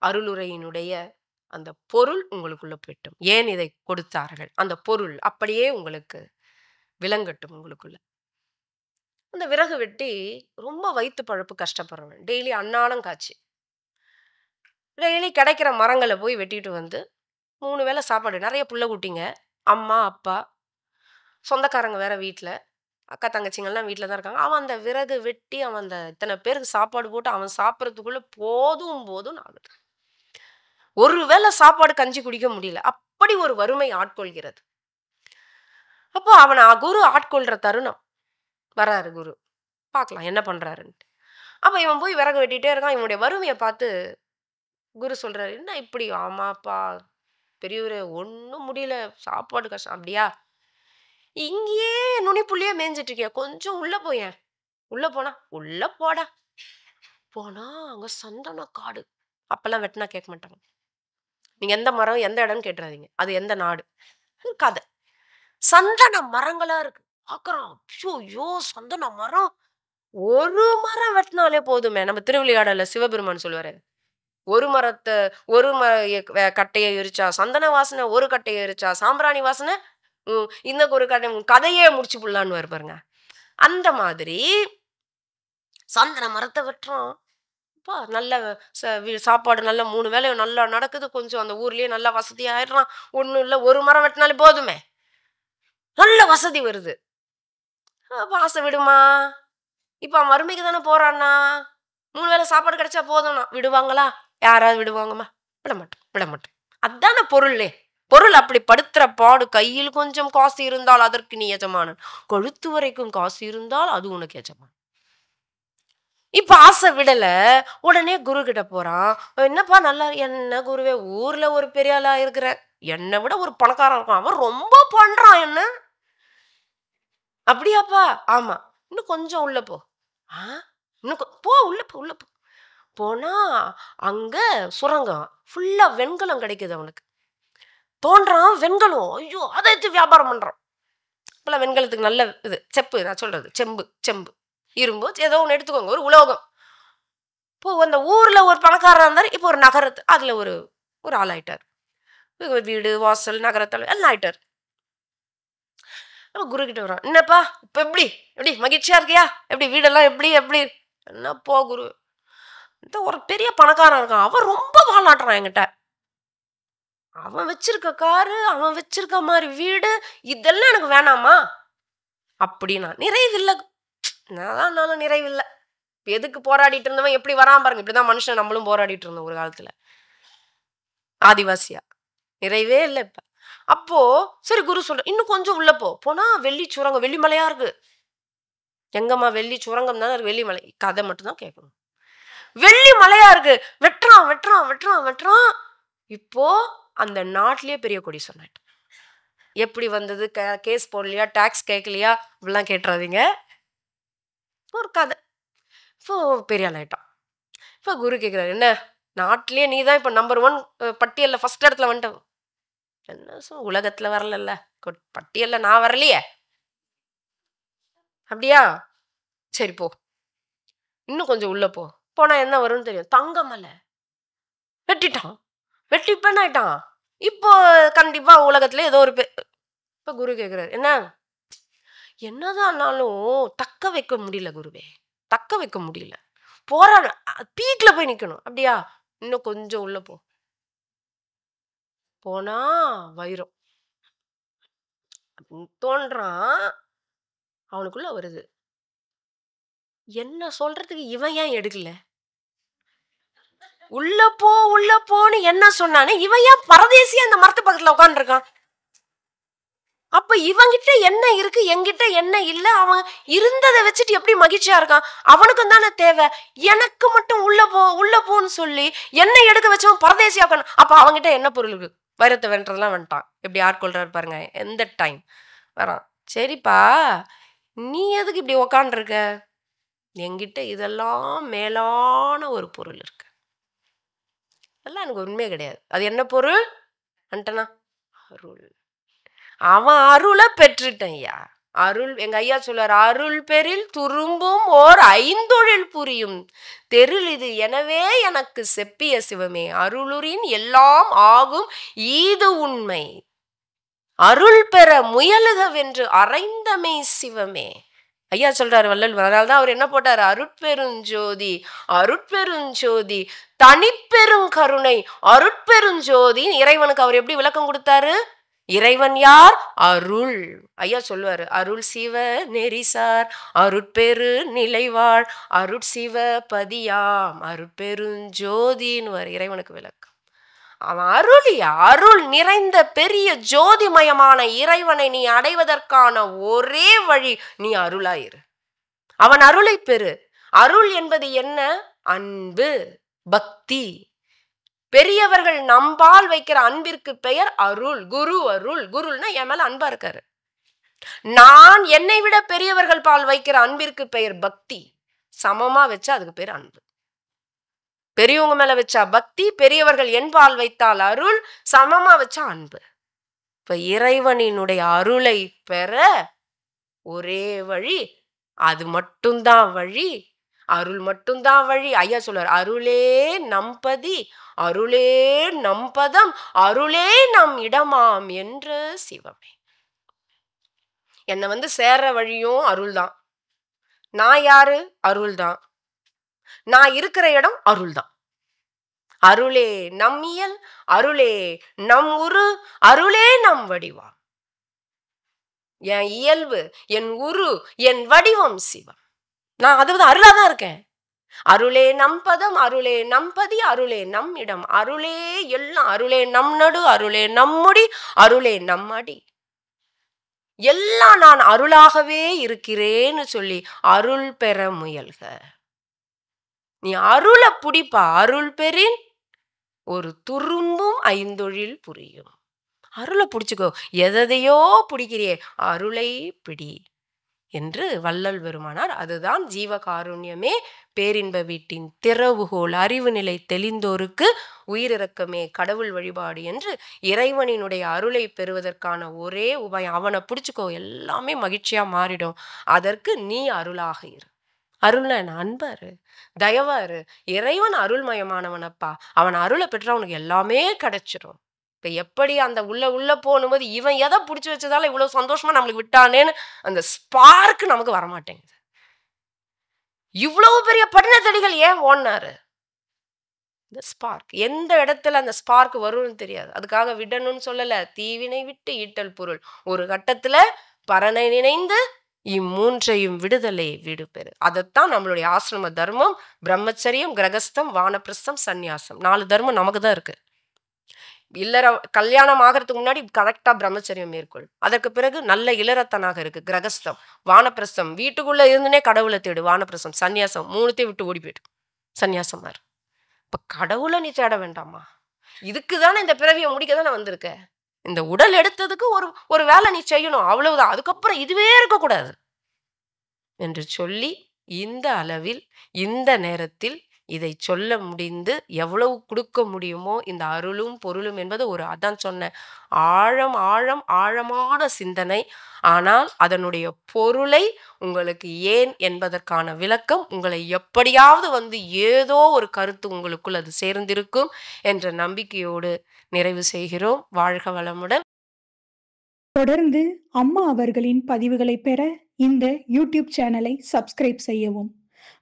S1: அருளுரையினுடைய அந்த பொருள் உங்களுக்குள்ள போயிட்டும். ஏன் இதை கொடுத்தார்கள் அந்த பொருள் அப்படியே உங்களுக்கு விளங்கட்டும் உங்களுக்குள்ள. அந்த விறகு வெட்டி ரொம்ப வயிற்று பழப்பு கஷ்டப்படுறவன். டெய்லி அன்னாடம் காய்ச்சி டெய்லி கிடைக்கிற மரங்களை போய் வெட்டிட்டு வந்து 3 வேளை சாப்பாடு. நிறைய புள்ள குட்டிங்க, அம்மா அப்பா, சொந்தக்காரங்க வேற வீட்டில், அக்கா தங்கச்சிங்கெல்லாம் வீட்டில் தான் இருக்காங்க. அவன் அந்த விறகு வெட்டி அவன் அந்த இத்தனை பேருக்கு சாப்பாடு போட்டு அவன் சாப்பிட்றதுக்குள்ள போதும் போதும் ஆகுது. ஒரு வேளை சாப்பாடு கஞ்சி குடிக்க முடியல. அப்படி ஒரு வறுமை ஆட்கொள்கிறது. அப்போ அவனை குரு ஆட்கொள்ற தருணம் வராரு. குரு பார்க்கலாம் என்ன பண்றாருன்ட்டு. அப்ப இவன் போய் விறகு வெட்டிட்டே இருக்கான். இவனுடைய வறுமையை பார்த்து குரு சொல்றாரு, என்ன இப்படி? ஆமாப்பா பெரியவரே, ஒன்றும் முடியல, சாப்பாடு கஷ்டம். அப்படியா? இங்கேயே நுனிப்புள்ளியே மேய்ஞ்சிட்டு இருக்கியா, கொஞ்சம் உள்ள போயேன். உள்ள போனா உள்ள போடா. போனா அங்க சந்தன காடு. அப்பெல்லாம் வெட்டினா கேட்க மாட்டாங்க. நீங்க எந்த மரம் எந்த இடம்னு கேட்டுறாதீங்க, அது எந்த நாடு கதை. சந்தன மரங்களா இருக்கு. பாக்குறான், ஐயோ சந்தன மரம், ஒரு மரம் வெட்டினாலே போதுமே. நம்ம திருவிளையாடல சிவபெருமான் சொல்லுவாரு, ஒரு மரத்தை ஒரு கட்டையை எரிச்சா சந்தன வாசனை, ஒரு கட்டையை எரிச்சா சாம்பிராணி வாசனை, இந்த ஒரு கதையே முடிச்சு புள்ளான்னு பாருங்க. அந்த மாதிரி சந்தன மரத்தை வெட்டுறோம். நல்ல சாப்பாடு, நல்ல 3 வேளை நல்லா நடக்குது. கொஞ்சம் அந்த ஊர்லயே நல்லா வசதி ஆயிடுறான். ஒன்றும் இல்லை, ஒரு மரம் வெட்டினாலே போதுமே, நல்ல வசதி வருது. ஆசை விடுமா? இப்ப அவன் வறுமைக்கு தானே போறான்னா, 3 வேளை சாப்பாடு கிடைச்சா போதும்னா விடுவாங்களா? யாராவது விடுவாங்கம்மா? விட மாட்டோம், விட மாட்டோம். அதான பொருளே. பொருள் அப்படி படுத்துற பாடு. கையில் கொஞ்சம் காசு இருந்தால் அதற்கு நீ எஜமானன், கழுத்து வரைக்கும் காசு இருந்தால் அது உனக்கு எஜமான். இப்ப ஆசை விடல, உடனே குரு கிட்ட போறான். என்னப்பா நல்லா, என்ன குருவே, ஊர்ல ஒரு பெரிய ஆளா இருக்கிற, என்னை விட ஒரு பணக்காரன் இருக்கான், அவன் ரொம்ப பண்றான் என்ன. அப்படியாப்பா? ஆமா. இன்னும் கொஞ்சம் உள்ள போ. இன்னும் போ, உள்ள போ, உள்ள போ. போனா அங்க சுரங்கம் ஃபுல்லா வெண்கலம் கிடைக்குது அவனுக்கு. தோன்றான் வெண்கலம். ஐயோ, அதை எடுத்து வியாபாரம் பண்றான். இப்பெல்லாம் வெண்கலத்துக்கு நல்ல இது செப்பு, நான் சொல்றது செம்பு, செம்பு இரும்பு ஏதோ ஒன்று எடுத்துக்கோங்க, ஒரு உலோகம். இப்போ அந்த ஊர்ல ஒரு பணக்காரா இருந்தாரு, இப்போ ஒரு நகரத்து அதுல ஒரு ஒரு ஆள் ஆயிட்டார். வீடு வாசல் நகரத்தில் எல்லாம் ஆயிட்டார். குரு கிட்ட வரான், என்னப்பா இப்ப எப்படி எப்படி மகிழ்ச்சியா இருக்கியா, எப்படி வீடெல்லாம் எப்படி எப்படி? என்னப்போ குரு, இந்த ஒரு பெரிய பணக்காரன் இருக்கான், அவன் ரொம்ப வாழாட்டுறான் என்கிட்ட. அவன் வச்சிருக்க காரு, அவன் வச்சிருக்க மாதிரி வீடு, இதெல்லாம் எனக்கு வேணாமா அப்படின்னா நிறைவில்லை. நானும் நிறைவில்லை. எதுக்கு போராடிட்டு இருந்தவன் எப்படி வரான் பாருங்க. இப்படிதான் மனுஷன் நம்மளும் போராடிட்டு இருந்தோம் ஒரு காலத்துல, ஆதிவாசியா. நிறைவே இல்லை இப்ப. அப்போ சரி குரு சொல்ற, இன்னும் கொஞ்சம் உள்ள போனா வெள்ளி சுரங்கம், வெள்ளி மலையா இருக்கு. எங்கம்மா? வெள்ளி சுரங்கம் தானே இருக்கு, வெள்ளி மலை. கதை மட்டும் தான் கேட்கணும். வெள்ளி மலையா இருக்கு. வெட்டுறான் வெட்டுறான் வெட்டுறான் வெட்டுறான். இப்போ அந்த நாட்டிலேயே பெரிய கொடி சொன்னாட்டு. எப்படி வந்தது? கேஸ் போடலையா, டாக்ஸ் கேட்கலையா, இப்படிலாம் கேட்டுறாதீங்க. ஒரு கதை. இப்போ பெரிய ஆள் ஆயிட்டான். இப்போ குரு கேட்குறாரு, என்ன நாட்டிலேயே நீ தான் இப்போ நம்பர் 1 பட்டியலில் ஃபர்ஸ்ட் இடத்துல வந்துட்டேன். என்ன உலகத்துல வரல, பட்டியல்ல நான் வரலையே. அப்படியா? சரி போ, இன்னும் கொஞ்சம் உள்ள போனா என்ன வரும்னு தெரியும். தங்கமலை வெட்டிட்டான். வெட்டி பெண் ஆயிட்டான். இப்போ கண்டிப்பா உலகத்துல ஏதோ ஒரு இப்ப குரு கேக்குறாரு, என்னதானாலும் தக்க வைக்க முடியல குருவே, தக்க வைக்க முடியல, போராட பீக்ல போய் நிக்கணும். அப்படியா? இன்னும் கொஞ்சம் உள்ள போனா வைரம் தோன்றான். அவனுக்குள்ள வருது, என்ன சொல்றதுக்கு இவன் ஏன் எடுக்கல? உள்ள போன்னு என்ன சொன்னானே, இவன் ஏன் பரதேசியா அந்த மரத்து பக்கத்துல உட்கார்ந்து இருக்கான்? அப்ப இவங்கிட்ட என்ன இருக்கு, என்கிட்ட என்ன இல்ல, அவன் இருந்ததை வச்சுட்டு எப்படி மகிழ்ச்சியா இருக்கான்? அவனுக்கும் தானே தேவை. எனக்கு மட்டும் உள்ள போன்னு சொல்லி என்னை எடுக்க வச்சவன் பரதேசியாக்கணும். அப்ப அவங்கிட்ட என்ன பொருள் இருக்கு? வைரத்தை வென்றதெல்லாம் வந்துட்டான். எப்படி ஆட்கொள்றாரு பாருங்க. எந்த டைம் வரான். சரிப்பா, நீ எதுக்கு இப்படி உக்காண்டிருக்க? என்கிட்ட இதெல்லாம் மேலான ஒரு பொருள் இருக்கு. அதெல்லாம் எனக்கு உண்மையே கிடையாது. அது என்ன பொருள் அண்டனா? அருள். அவன் அருளை பெற்றுட்டேன் ஐயா. அருள் எங்க ஐயா சொல்றார், அருள் பெரில் துரும்பும் ஓர் ஐந்தொழில் புரியும் தெருள் இது எனவே எனக்கு செப்பிய சிவமே அருளுரின் எல்லாம் ஆகும் ஈது உண்மை அருள் பெற முயலுகவென்று அறைந்தமை சிவமே. ஐயா சொல்றாரு வள்ளல். அதனால்தான் அவர் என்ன போட்டாரு? அருட்பெருஞ்சோதி அருட்பெருஞ்சோதி தனிப்பெரும் கருணை அருட்பெருஞ்சோதி. இறைவனுக்கு அவர் எப்படி விளக்கம் கொடுத்தாரு? இறைவன் யார்? அருள். ஐயா சொல்லுவாரு, அருள் சிவ நெறிசார் அருட்பெரு நிலைவாழ் அருட்சிவ பதியாம் அருட்பெருஞ்சோதின்னு இறைவனுக்கு விளக்கம். அவன் அருளியா, அருள் நிறைந்த பெரிய ஜோதிமயமான இறைவனை நீ அடைவதற்கான ஒரே வழி நீ அருளாயிரு. அவன் அருளை பெறு. அருள் என்பது என்ன? அன்பு, பக்தி. பெரியவர்கள் நம்பால் வைக்கிற அன்பிற்கு பெயர் அருள். குரு அருள். குருன்னா என் மேல அன்பா இருக்காரு. நான் என்னை விட பெரியவர்கள் பால் வைக்கிற அன்பிற்கு பெயர் பக்தி. சமமா வச்சா அதுக்கு பேர் அன்பு. பெரியவங்க மேல வச்சா பக்தி, பெரியவர்கள் என்பால் வைத்தால் அருள், சமமா வச்சா அன்பு. இப்ப இறைவனினுடைய அருளை பெற ஒரே வழி, அது மட்டும்தான் வழி, அருள் மட்டும்தான் வழி. ஐயா சொல்றார், அருளே நம்பதி அருளே நம்பதம் அருளே நம் இடமாம் என்ற சிவமே. என்னை சேர்ற வழியும் அருள் தான். நான் யாரு? அருள் தான். நான் இருக்கிற இடம் அருள் தான். அருளே நம் இயல் அருளே நம் உரு அருளே நம் வடிவம். என் இயல்பு, என் உரு, என் வடிவம் சிவம். நான் அதாவது அருளாதான் இருக்கேன். அருளே நம் பதம் அருளே நம்பதி அருளே நம் இடம் அருளே எல்லாம் அருளே நம் நடு அருளே நம்முடி அருளே நம் அடி எல்லாம் நான் அருளாகவே இருக்கிறேன்னு சொல்லி அருள் பெற முயல்க. நீ அருளை புடிப்பா. அருள் பெறின் ஒரு துரும்பும் ஐந்தொழில் புரியும். அருளை பிடிச்சுக்கோ. எதையோ பிடிக்கிறியே, அருளை பிடி என்று வள்ளல் பெருமானார். அதுதான் ஜீவகாருண்யமே பேரின்ப வீட்டின் திறவுகோல். அறிவு நிலை தெளிந்தோருக்கு உயிரிறக்கமே கடவுள் வழிபாடு என்று இறைவனினுடைய அருளை பெறுவதற்கான ஒரே உபாயம். அவனை பிடிச்சுக்கோ, எல்லாமே மகிழ்ச்சியா மாறிடும். அதற்கு நீ அருளாக இரு. அருள்னா என்ன? அன்பாரு, தயவாரு. இறைவன் அருள்மயமானவனப்பா. அவன் அருளை பெற்றா அவனுக்கு எல்லாமே கிடைச்சிடும். இப்ப எப்படி அந்த உள்ள போகும்போது இவன் எதை பிடிச்சி வச்சதால இவ்வளவு சந்தோஷமா நம்மளுக்கு விட்டானேன்னு அந்த ஸ்பார்க் நமக்கு வரமாட்டேங்குது. இவ்வளவு பெரிய படினத்தடிகள் ஏன் ஓடினாரு? இந்த ஸ்பார்க் எந்த இடத்துல அந்த ஸ்பார்க் வரும்னு தெரியாது. அதுக்காக விடணும்னு சொல்லல. தீவினை விட்டு ஈட்டல் பொருள். ஒரு கட்டத்துல பரனை நினைந்து இம்மூன்றையும் விடுதலை வீடு பெறு. அதைத்தான் நம்மளுடைய ஆசிரம தர்மம். பிரம்மச்சரியம், கிரகஸ்தம், வானப்பிரஸ்தம், சந்நியாசம். 4 தர்மம் நமக்கு தான் இருக்கு. இல்லற கல்யாணம் ஆகிறதுக்கு முன்னாடி கரெக்டா பிரம்மச்சரியம் மேற்கொள். அதற்கு பிறகு நல்ல இளரத்தனாக இருக்கு கிரகஸ்தம். வானப்பிரஸ்தம் வீட்டுக்குள்ள இருந்துனே கடவுளை தேடு. வானப்பிரஸ்தம், சன்னியாசம் 3த்தையும் விட்டு ஓடி போயிட்டு சன்னியாசம். இப்ப கடவுளை நீ தேட வேண்டாமா? இதுக்குதானே இந்த பிறவியை முடிக்க தானே வந்திருக்க. இந்த உடல் எடுத்ததுக்கு ஒரு வேலை நீ செய்யணும், அவ்வளவுதான். அதுக்கப்புறம் இதுவே இருக்கக்கூடாது என்று சொல்லி இந்த அளவில் இந்த நேரத்தில் இதை சொல்ல முடிந்து எவ்வளவு கொடுக்க முடியுமோ இந்த அருளும் பொருளும் என்பது அதான் சொன்ன ஆழமான சிந்தனை. ஆனால் அதனுடைய பொருளை உங்களுக்கு ஏன் என்பதற்கான விளக்கம் உங்களை எப்படியாவது ஏதோ ஒரு கருத்து உங்களுக்குள் அது சேர்ந்திருக்கும் என்ற நம்பிக்கையோடு நிறைவு செய்கிறோம். வாழ்க வளமுடன்.
S2: தொடர்ந்து அம்மா அவர்களின் பதிவுகளை பெற இந்த யூடியூப் சேனலை சப்ஸ்கிரைப் செய்யவும்.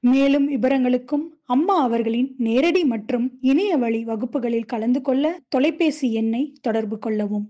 S2: மேலும் விவரங்களுக்கும் அம்மா அவர்களின் நேரடி மற்றும் இணைய வழி வகுப்புகளில் கலந்து கொள்ள தொலைபேசி எண்ணை தொடர்பு கொள்ளவும்.